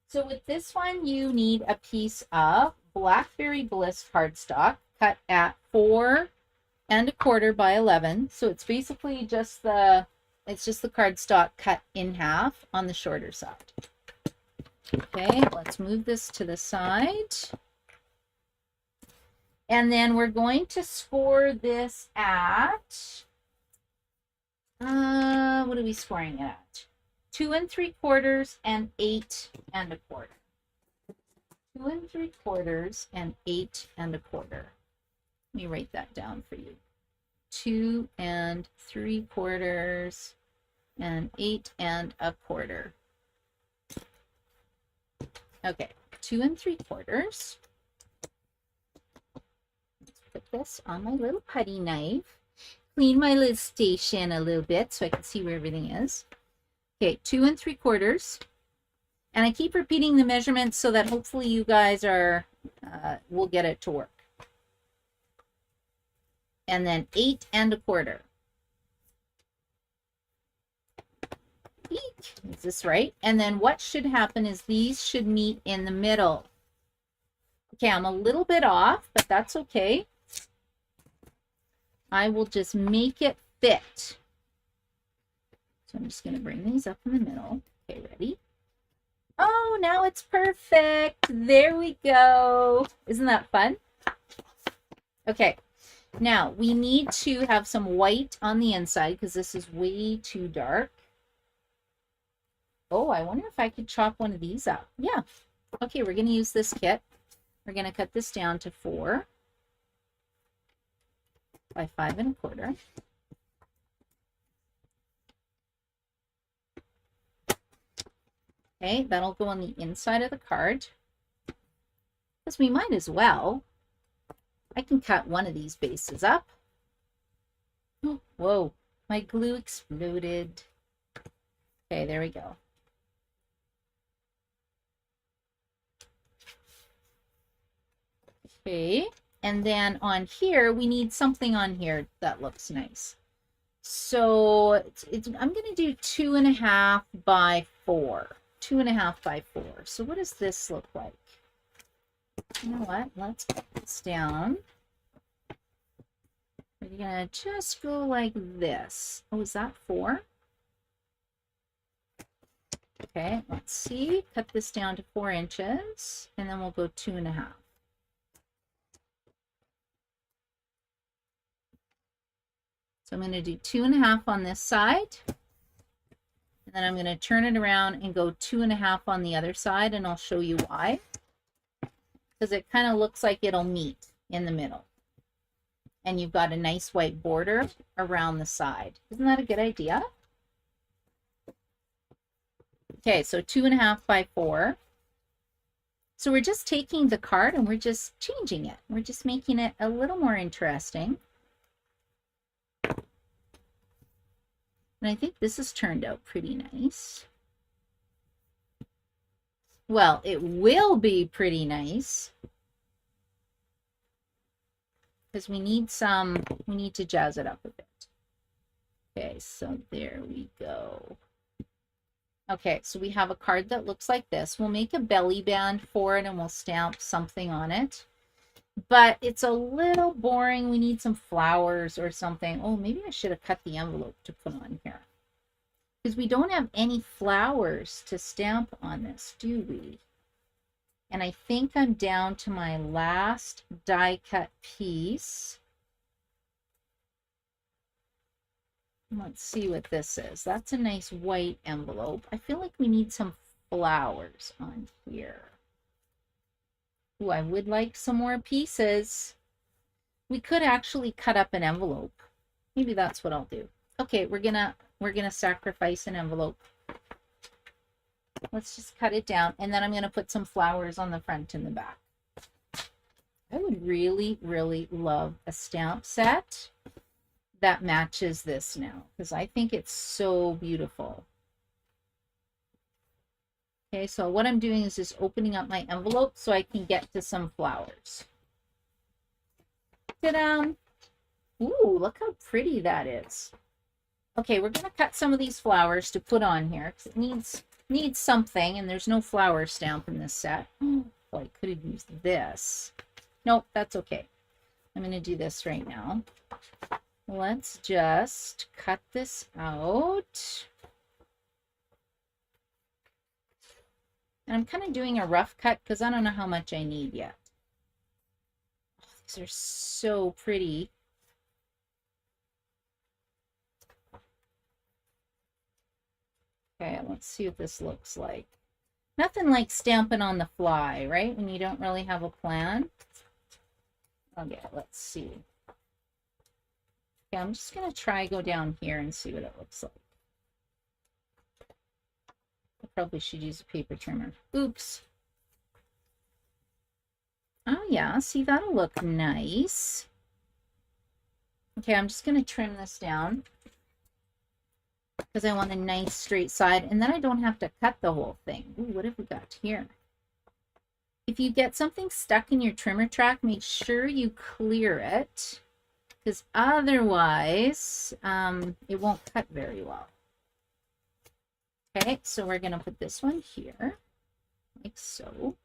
So with this one, you need a piece of Blackberry Bliss cardstock cut at 4 1/4 by 11. So it's basically just the cardstock cut in half on the shorter side. Okay, let's move this to the side. And then we're going to score this at, what are we scoring it at? 2 3/4 and 8 1/4. 2 3/4 and 8 1/4. Let me write that down for you. 2 3/4 and 8 1/4. Okay, 2 3/4. Let's put this on my little putty knife. Clean my little station a little bit so I can see where everything is. Okay, 2 3/4. And I keep repeating the measurements so that hopefully you guys will get it to work. And then 8 1/4. Is this right? And then what should happen is these should meet in the middle. Okay, I'm a little bit off, but that's okay. I will just make it fit. So I'm just going to bring these up in the middle. Okay, ready? Oh, now it's perfect. There we go. Isn't that fun? Okay. Now, we need to have some white on the inside because this is way too dark. Oh, I wonder if I could chop one of these up. Yeah. Okay, we're going to use this kit. We're going to cut this down to 4 by 5 1/4. Okay, that'll go on the inside of the card. Because we might as well. I can cut one of these bases up. Oh, whoa, my glue exploded. Okay, there we go. Okay, and then on here, we need something on here that looks nice. So I'm going to do 2.5 by 4. 2.5 by 4. So what does this look like? You know what? Let's put this down. We're going to just go like this. Oh, is that 4? Okay, let's see. Cut this down to 4 inches, and then we'll go 2.5. So I'm going to do 2.5 on this side. And then I'm going to turn it around and go 2.5 on the other side, and I'll show you why. Because it kind of looks like it'll meet in the middle. And you've got a nice white border around the side. Isn't that a good idea? Okay, so 2.5 by 4. So we're just taking the card and we're just changing it. We're just making it a little more interesting. And I think this has turned out pretty nice. Well, it will be pretty nice. Because we need to jazz it up a bit. Okay, so there we go. Okay, so we have a card that looks like this. We'll make a belly band for it and we'll stamp something on it. But it's a little boring. We need some flowers or something. Oh, maybe I should have cut the envelope to put on here. Because we don't have any flowers to stamp on this, do we? And I think I'm down to my last die cut piece. Let's see what this is. That's a nice white envelope. I feel like we need some flowers on here. Ooh, I would like some more pieces. We could actually cut up an envelope. Maybe that's what I'll do. Okay, we're gonna sacrifice an envelope. Let's just cut it down, and then I'm gonna put some flowers on the front and the back. I would really, really love a stamp set that matches this now, because I think it's so beautiful. Okay, so what I'm doing is just opening up my envelope so I can get to some flowers. Ta-da! Ooh, look how pretty that is. Okay, we're gonna cut some of these flowers to put on here because it needs something, and there's no flower stamp in this set. Oh, I could have used this. Nope, that's okay. I'm gonna do this right now. Let's just cut this out. And I'm kind of doing a rough cut because I don't know how much I need yet. Oh, these are so pretty. Okay, let's see what this looks like. Nothing like stamping on the fly, right? When you don't really have a plan. Okay, let's see. Okay, I'm just going to try go down here and see what it looks like. I probably should use a paper trimmer. Oops. Oh yeah, see, that'll look nice. Okay, I'm just going to trim this down because I want a nice straight side, and then I don't have to cut the whole thing. Ooh, what have we got here? If you get something stuck in your trimmer track, make sure you clear it, because otherwise it won't cut very well. Okay, so we're going to put this one here, like so.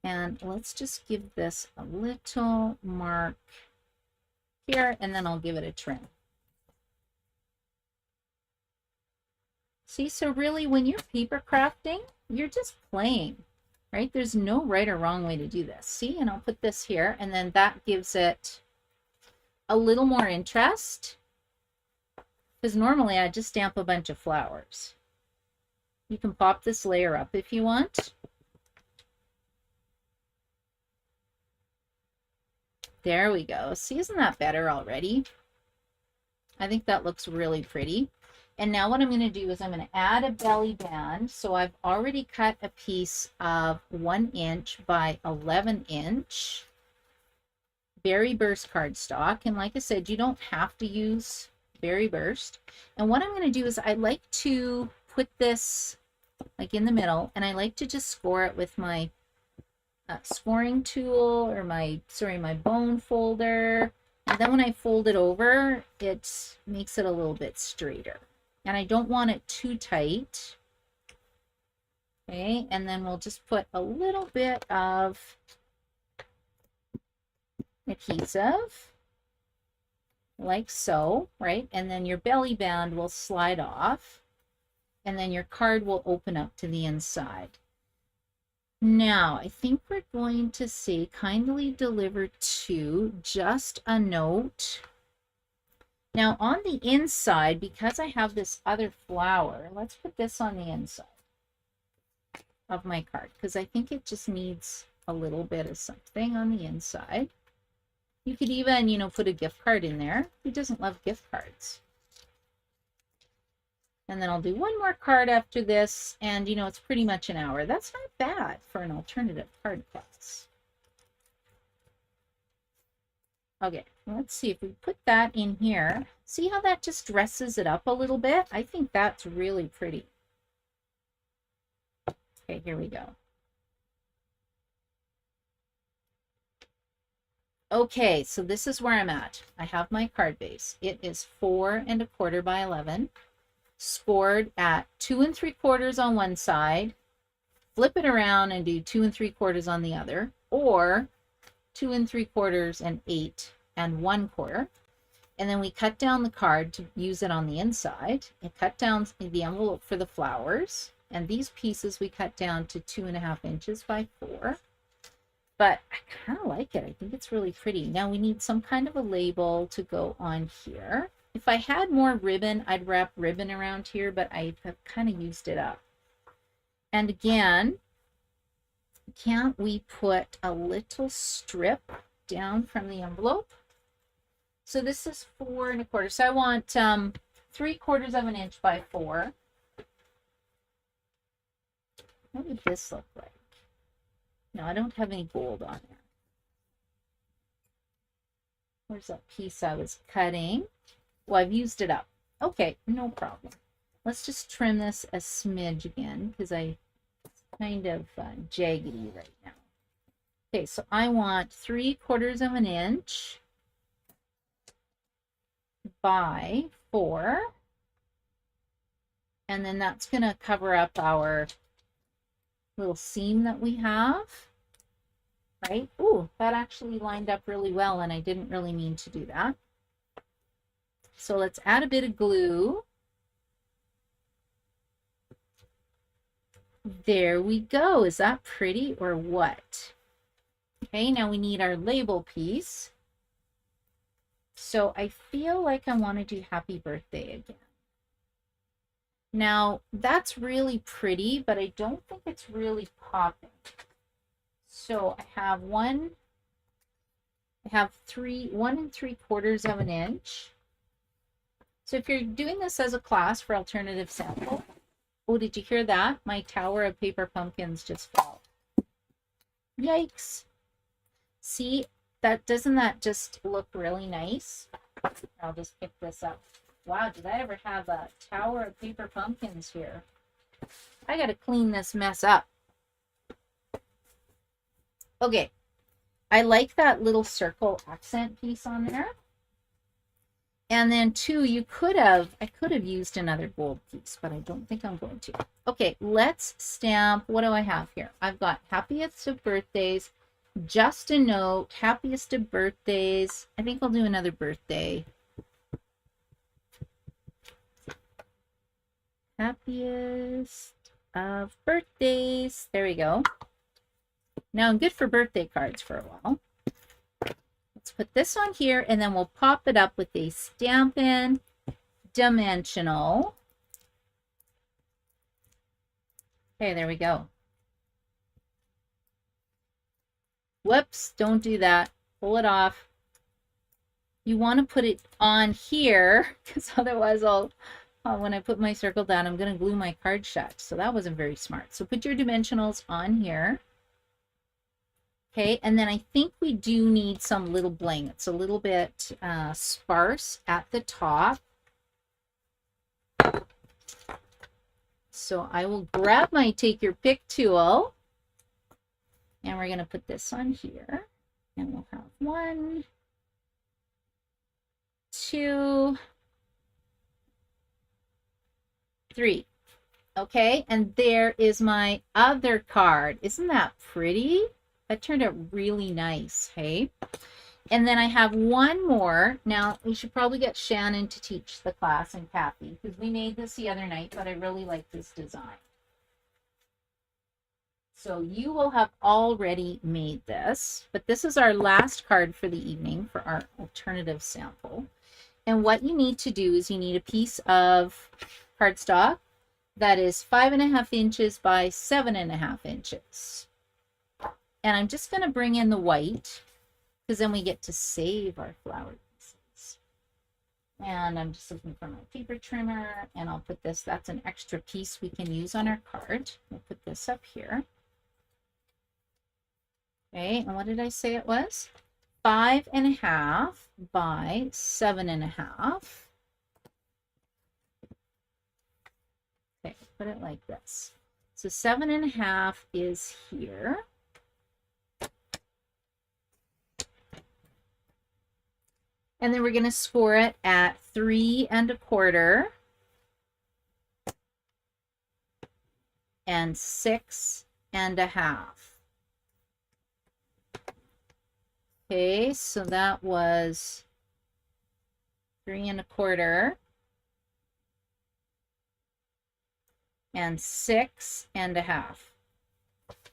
And let's just give this a little mark here, and then I'll give it a trim. See, so really when you're paper crafting, you're just playing, right? There's no right or wrong way to do this. See, and I'll put this here, and then that gives it a little more interest, because normally I just stamp a bunch of flowers. You can pop this layer up if you want. There we go. See, isn't that better already? I think that looks really pretty. And now what I'm going to do is I'm going to add a belly band. So I've already cut a piece of 1 inch by 11 inch Berry Burst cardstock. And like I said, you don't have to use Berry Burst. And what I'm going to do is I like to put this like in the middle, and I like to just score it with my scoring tool, or my bone folder. And then when I fold it over, it makes it a little bit straighter. And I don't want it too tight. Okay, and then we'll just put a little bit of adhesive, like so, right? And then your belly band will slide off, and then your card will open up to the inside. Now, I think we're going to say kindly delivered to, just a note. Now, on the inside, because I have this other flower, let's put this on the inside of my card, because I think it just needs a little bit of something on the inside. You could even, you know, put a gift card in there. Who doesn't love gift cards? And then I'll do one more card after this, and you know, it's pretty much an hour. That's not bad for an alternative card class. Okay, let's see if we put that in here. See how that just dresses it up a little bit? I think that's really pretty. Okay, here we go. Okay, so this is where I'm at. I have my card base. It is 4 1/4 by 11, scored at 2 3/4 on one side. Flip it around and do 2 3/4 on the other, or 2 3/4 and 8 1/4. And then we cut down the card to use it on the inside, and cut down the envelope for the flowers. And these pieces we cut down to 2.5 inches by 4. But I kind of like it. I think it's really pretty. Now we need some kind of a label to go on here. If I had more ribbon, I'd wrap ribbon around here, but I have kind of used it up. And again, can't we put a little strip down from the envelope? So this is 4 1/4. So I want 3/4 of an inch by 4. What would this look like? No, I don't have any gold on there. Where's that piece I was cutting? Well, I've used it up. Okay, no problem. Let's just trim this a smidge again, because it's kind of jaggedy right now. Okay, so I want 3/4 of an inch by 4. And then that's going to cover up our little seam that we have, right? Ooh, that actually lined up really well, and I didn't really mean to do that. So let's add a bit of glue. There we go. Is that pretty or what? Okay, now we need our label piece. So I feel like I want to do happy birthday again. Now, that's really pretty, but I don't think it's really popping. So I have 1 3/4 of an inch. So if you're doing this as a class for alternative sample, oh, did you hear that? My tower of paper pumpkins just fell. Yikes. See, doesn't that just look really nice? I'll just pick this up. Wow, did I ever have a tower of paper pumpkins here? I got to clean this mess up. Okay, I like that little circle accent piece on there. And then too, I could have used another gold piece, but I don't think I'm going to. Okay, let's stamp. What do I have here? I've got happiest of birthdays, just a note, happiest of birthdays. I think I'll do another birthday. Happiest of birthdays. There we go. Now I'm good for birthday cards for a while. Let's put this on here, and then we'll pop it up with a Stampin' Dimensional. Okay, there we go. Whoops, don't do that. Pull it off. You want to put it on here, because otherwise I'll when I put my circle down, I'm going to glue my card shut. So that wasn't very smart. So put your dimensionals on here. Okay, and then I think we do need some little bling. It's a little bit sparse at the top. So I will grab my take your pick tool, and we're going to put this on here. And we'll have 1, 2, 3. Okay, and there is my other card. Isn't that pretty? That turned out really nice, hey? And then I have one more. Now, we should probably get Shannon to teach the class and Kathy, because we made this the other night, but I really like this design. So you will have already made this, but this is our last card for the evening for our alternative sample. And what you need to do is you need a piece of cardstock that is 5.5 inches by 7.5 inches. And I'm just going to bring in the white, because then we get to save our flower pieces. And I'm just looking for my paper trimmer, and I'll put this, that's an extra piece we can use on our card. We'll put this up here. Okay, and what did I say it was? 5.5 by 7.5. Okay, put it like this. So 7.5 is here. And then we're going to score it at 3.25 and 6.5. Okay, so that was 3.25 and 6.5.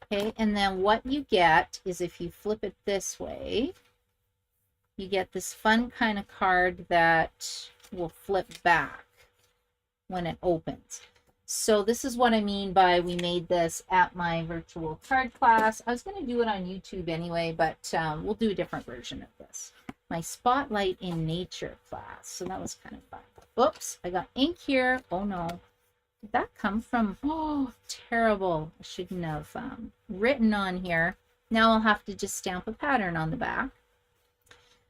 Okay, and then what you get is, if you flip it this way, you get this fun kind of card that will flip back when it opens. So this is what I mean by we made this at my virtual card class. I was going to do it on YouTube anyway, but we'll do a different version of this. My Spotlight in Nature class. So that was kind of fun. Oops, I got ink here. Oh no. Did that come from? Oh, terrible. I shouldn't have written on here. Now I'll have to just stamp a pattern on the back.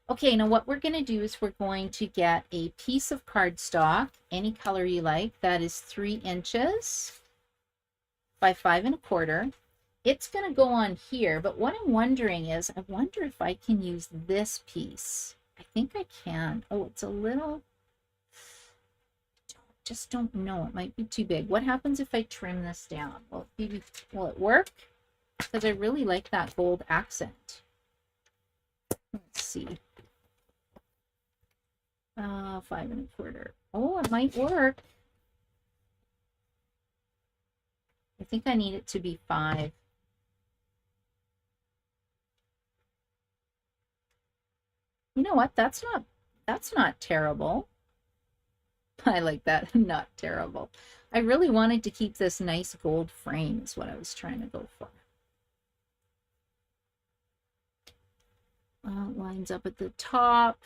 Okay, now what we're going to do is we're going to get a piece of cardstock, any color you like, that is 3 inches by 5.25. It's going to go on here, but what I'm wondering is, I wonder if I can use this piece. I think I can. Oh, it's a little, just don't know. It might be too big. What happens if I trim this down? Will it work? Because I really like that gold accent. Let's see. 5.25. Oh, it might work. I think I need it to be 5. You know what? That's not terrible. I like that. Not terrible. I really wanted to keep this nice gold frame is what I was trying to go for. Lines up at the top.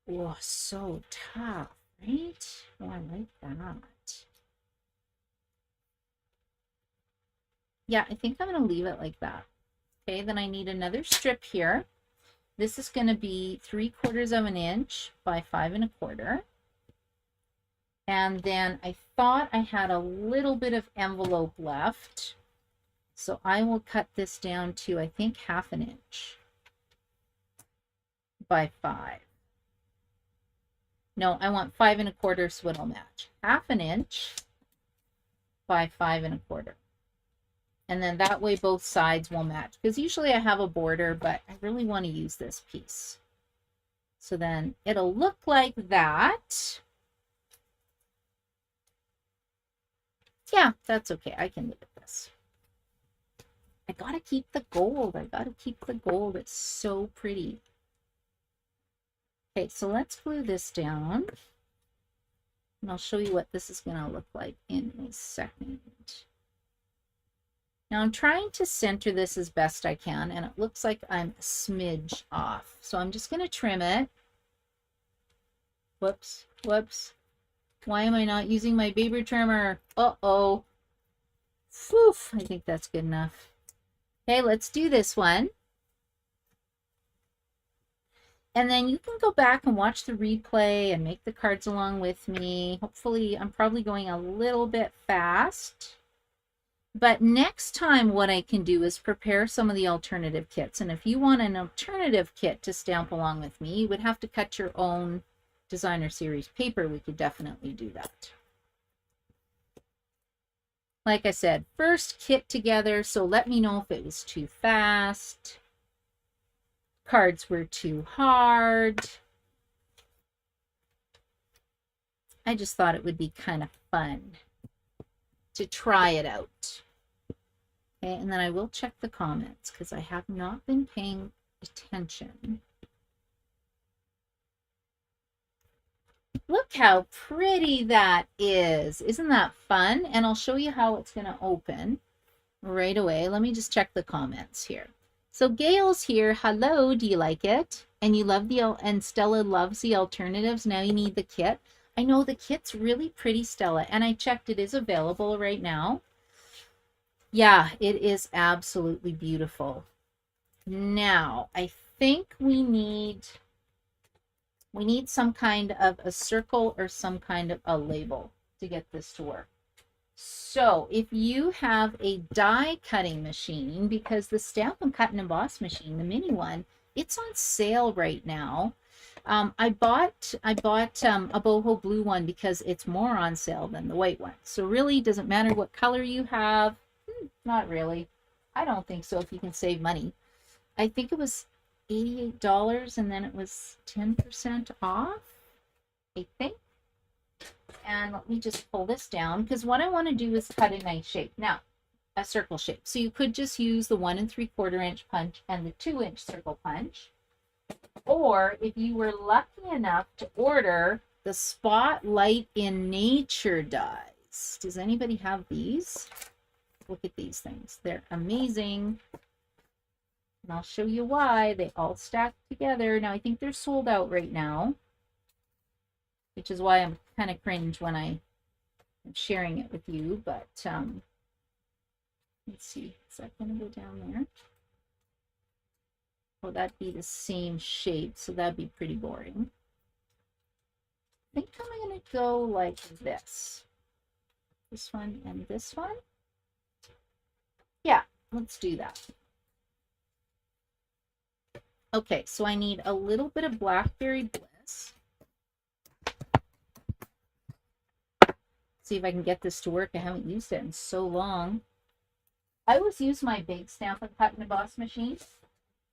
Oh, so tough, right? Oh, I like that. Yeah, I think I'm going to leave it like that. Okay, then I need another strip here. This is going to be 3/4 inch by 5.25. And then I thought I had a little bit of envelope left. So I will cut this down to, I think, 1/2 inch by 5. No, I want 5.25 so it'll match. 1/2 inch by 5.25. And then that way both sides will match. Because usually I have a border, but I really want to use this piece. So then it'll look like that. Yeah, that's okay. I can live with this. I gotta keep the gold. I gotta keep the gold. It's so pretty. Okay, so let's glue this down. And I'll show you what this is going to look like in a second. Now I'm trying to center this as best I can, and it looks like I'm a smidge off. So I'm just going to trim it. Whoops, whoops. Why am I not using my Baber trimmer? Uh-oh. Phew, I think that's good enough. Okay, let's do this one. And then you can go back and watch the replay and make the cards along with me. Hopefully, I'm probably going a little bit fast. But next time what I can do is prepare some of the alternative kits. And if you want an alternative kit to stamp along with me, you would have to cut your own designer series paper. We could definitely do that. Like I said, first kit together, so let me know if it was too fast, cards were too hard. I just thought it would be kind of fun to try it out. Okay, and then I will check the comments because I have not been paying attention. Look how pretty that is. Isn't that fun? And I'll show you how it's going to open right away. Let me just check the comments here. So Gail's here. Hello, do you like it? And you love and Stella loves the alternatives. Now you need the kit. I know the kit's really pretty, Stella, and I checked, it is available right now. Yeah, it is absolutely beautiful. Now, I think we need some kind of a circle or some kind of a label to get this to work. So if you have a die cutting machine, because the Stampin' Cut and Emboss machine, the mini one, it's on sale right now. I bought a boho blue one because it's more on sale than the white one. So really, doesn't matter what color you have. Not really. I don't think so if you can save money. I think it was $88 and then it was 10% off, I think. And let me just pull this down because what I want to do is cut a nice shape. Now, a circle shape. So you could just use the 1 3/4 inch punch and the 2-inch circle punch. Or if you were lucky enough to order the Spotlight in Nature dies. Does anybody have these? Look at these things. They're amazing. And I'll show you why. They all stack together. Now, I think they're sold out right now, which is why I'm kind of cringe when I'm sharing it with you. But let's see. Is that going to go down there? Oh, that'd be the same shape, so that'd be pretty boring. I think I'm going to go like this. This one and this one. Yeah, let's do that. Okay, so I need a little bit of Blackberry Bliss. See if I can get this to work. I haven't used it in so long. I always use my big Stampin' Cut and Emboss machine.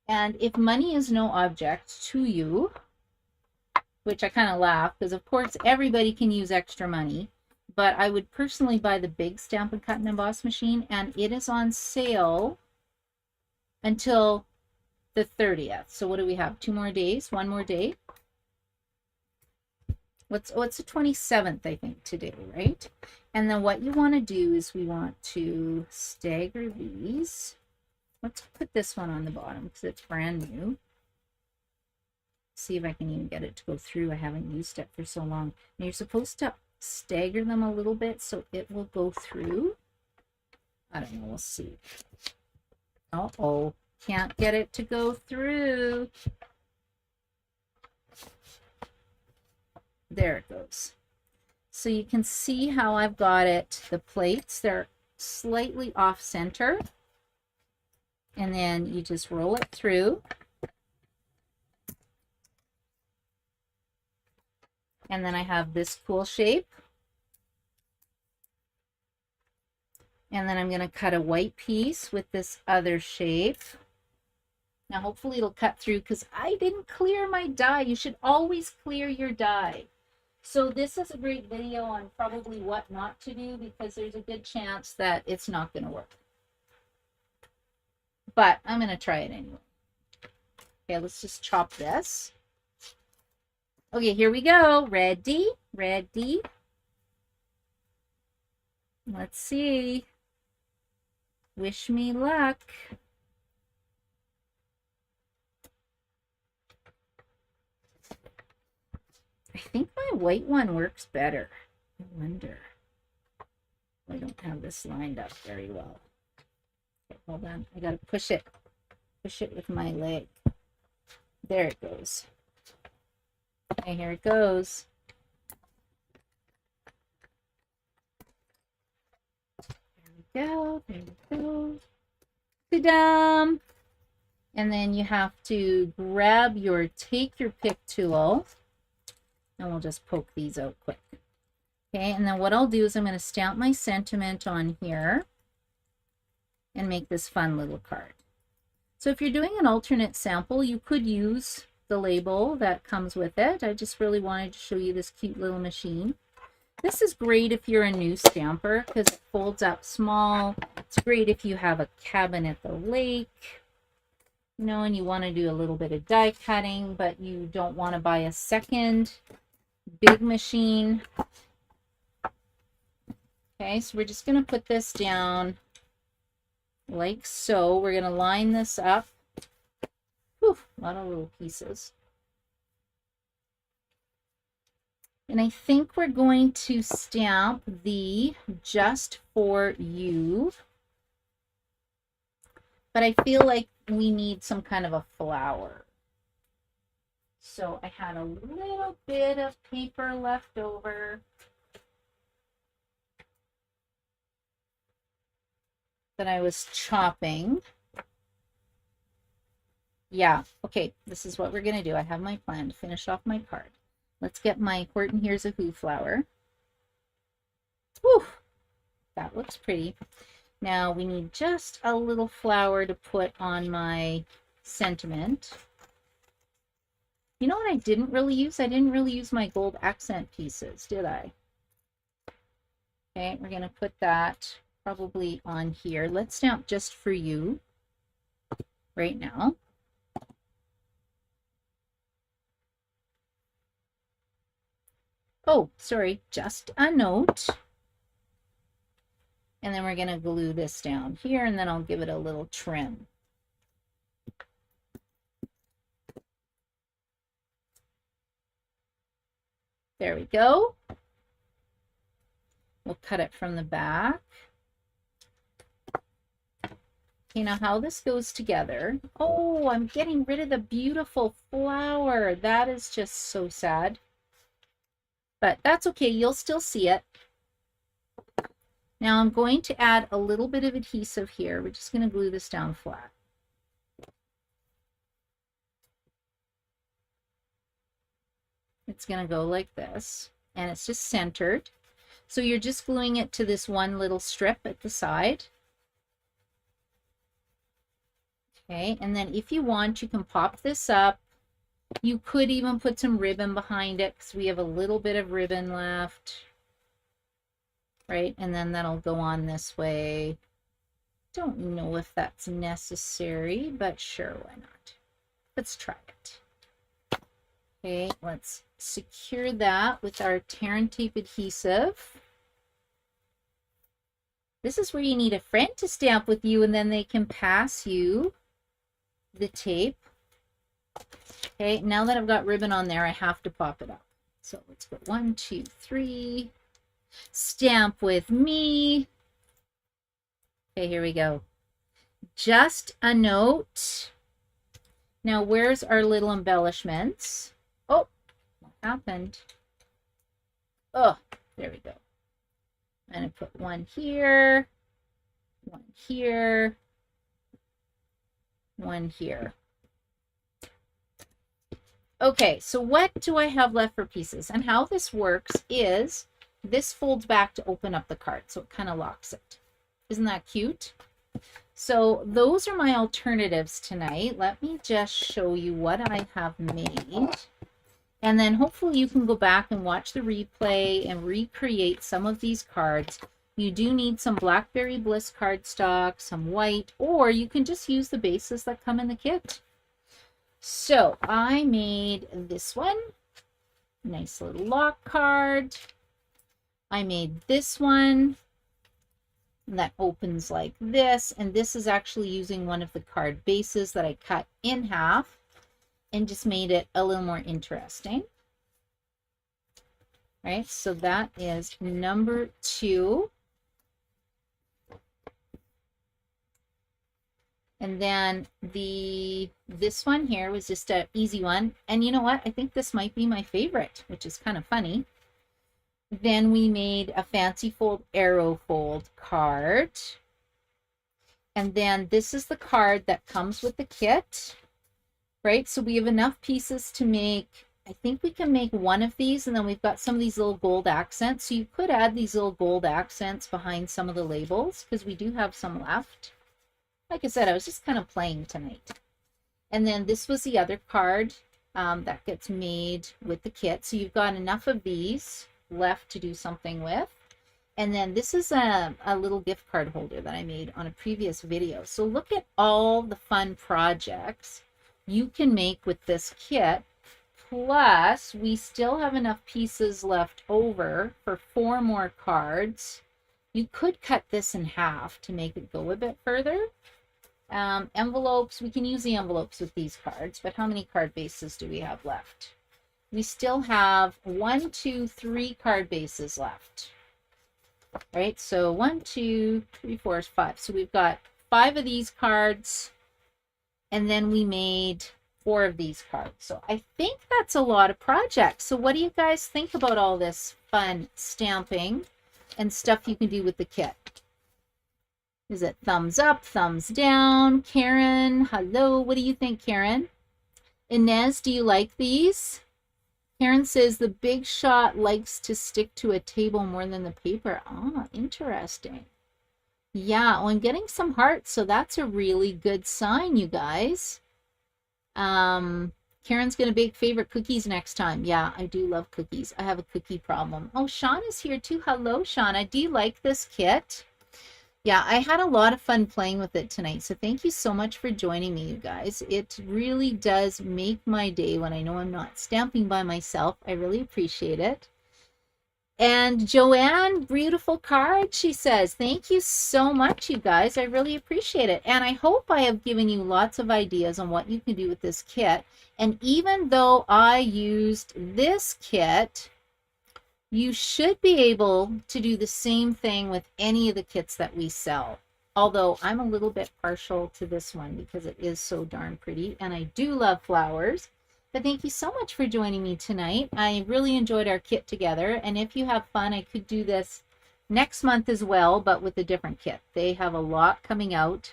And if money is no object to you, which I kind of laugh because of course everybody can use extra money, but I would personally buy the big Stampin' Cut and Emboss machine, and it is on sale until the 30th. So what do we have? 2 more days? 1 more day? It's the 27th, I think, today, right? And then what you want to do is we want to stagger these. Let's put this one on the bottom because it's brand new. See if I can even get it to go through. I haven't used it for so long. And you're supposed to stagger them a little bit so it will go through. I don't know. We'll see. Uh-oh. Can't get it to go through. There it goes. So you can see how I've got it. The plates, they're slightly off center. And then you just roll it through. And then I have this cool shape. And then I'm going to cut a white piece with this other shape. Now hopefully it'll cut through because I didn't clear my die. You should always clear your die. So this is a great video on probably what not to do because there's a good chance that it's not going to work. But I'm going to try it anyway. Okay, let's just chop this. Okay, here we go. Ready? Ready? Let's see. Wish me luck. I think my white one works better. I wonder. I don't have this lined up very well. Okay, hold on. I gotta push it. Push it with my leg. There it goes. Okay, here it goes. There we go. There we go. Ta-da! And then you have to take your pick tool, and we'll just poke these out quick. Okay, and then what I'll do is I'm going to stamp my sentiment on here and make this fun little card. So if you're doing an alternate sample, you could use the label that comes with it. I just really wanted to show you this cute little machine. This is great if you're a new stamper because it folds up small. It's great if you have a cabin at the lake, you know, and you want to do a little bit of die cutting, but you don't want to buy a second big machine. Okay, so we're just going to put this down like so. We're going to line this up. Whew, a lot of little pieces. And I think we're going to stamp the Just For You. But I feel like we need some kind of a flower. So I had a little bit of paper left over. That I was chopping. Yeah, okay, this is what we're going to do. I have my plan to finish off my card. Let's get my Horton Here's a Who flower. Whew, that looks pretty. Now we need just a little flower to put on my sentiment. You know what I didn't really use? I didn't really use my gold accent pieces, did I? Okay, we're going to put that probably on here. Let's stamp Just For You right now. Oh, sorry, just a note. And then we're going to glue this down here, and then I'll give it a little trim. There we go. We'll cut it from the back. Okay, now how this goes together. Oh, I'm getting rid of the beautiful flower. That is just so sad. But that's okay, you'll still see it. Now I'm going to add a little bit of adhesive here. We're just going to glue this down flat. It's going to go like this, and it's just centered. So you're just gluing it to this one little strip at the side. Okay, and then if you want, you can pop this up. You could even put some ribbon behind it because we have a little bit of ribbon left. Right, and then that'll go on this way. Don't know if that's necessary, but sure, why not? Let's try it. Okay, let's secure that with our tear and tape adhesive. This is where you need a friend to stamp with you, and then they can pass you the tape. Okay, now that I've got ribbon on there, I have to pop it up. So let's go 1, 2, 3. Stamp with me. Okay, here we go. Just a note. Now, where's our little embellishments? Oh, what happened? Oh, there we go. I'm going to put one here, one here, one here. Okay, so what do I have left for pieces? And how this works is this folds back to open up the card, so it kind of locks it. Isn't that cute? So those are my alternatives tonight. Let me just show you what I have made. And then hopefully you can go back and watch the replay and recreate some of these cards. You do need some Blackberry Bliss cardstock, some white, or you can just use the bases that come in the kit. So I made this one. Nice little lock card. I made this one that opens like this, and this is actually using one of the card bases that I cut in half and just made it a little more interesting. right? So that is number 2. And then this one here was just an easy one. And you know what? I think this might be my favorite, which is kind of funny. Then we made a fancy fold arrow fold card. And then this is the card that comes with the kit, right? So we have enough pieces to make, I think we can make one of these, and then we've got some of these little gold accents. So you could add these little gold accents behind some of the labels because we do have some left. Like I said, I was just kind of playing tonight. And then this was the other card that gets made with the kit. So you've got enough of these left to do something with. And then this is a little gift card holder that I made on a previous video. So look at all the fun projects you can make with this kit. Plus, we still have enough pieces left over for 4 more cards. You could cut this in half to make it go a bit further. Envelopes, we can use the envelopes with these cards, but how many card bases do we have left? We still have 1, 2, 3 card bases left. Right, so 1, 2, 3, 4, 5. So we've got 5 of these cards, and then we made 4 of these cards. So I think that's a lot of projects. So what do you guys think about all this fun stamping and stuff you can do with the kit? Is it thumbs up, thumbs down? Karen, hello. What do you think, Karen? Inez, do you like these? Karen says the Big Shot likes to stick to a table more than the paper. Ah, interesting. Yeah, oh, I'm getting some hearts, so that's a really good sign, you guys. Karen's going to bake favorite cookies next time. Yeah, I do love cookies. I have a cookie problem. Oh, Shauna's here too. Hello, Shauna. Do you like this kit? Yeah, I had a lot of fun playing with it tonight, so thank you so much for joining me, you guys. It really does make my day when I know I'm not stamping by myself. I really appreciate it. And Joanne, beautiful card, she says. Thank you so much, you guys. I really appreciate it. And I hope I have given you lots of ideas on what you can do with this kit. And even though I used this kit, you should be able to do the same thing with any of the kits that we sell. Although I'm a little bit partial to this one because it is so darn pretty and I do love flowers. But thank you so much for joining me tonight. I really enjoyed our kit together. And if you have fun, I could do this next month as well, but with a different kit. They have a lot coming out.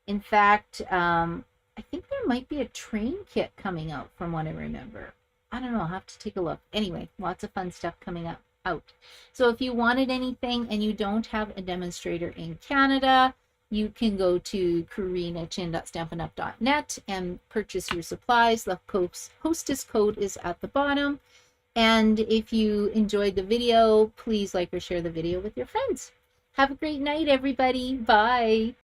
In fact, I think there might be a train kit coming out from what I remember. I don't know, I'll have to take a look. Anyway, lots of fun stuff coming up out. So if you wanted anything and you don't have a demonstrator in Canada, you can go to karinachin.stampinup.net and purchase your supplies. The hostess code is at the bottom. And if you enjoyed the video, please like or share the video with your friends. Have a great night, everybody. Bye.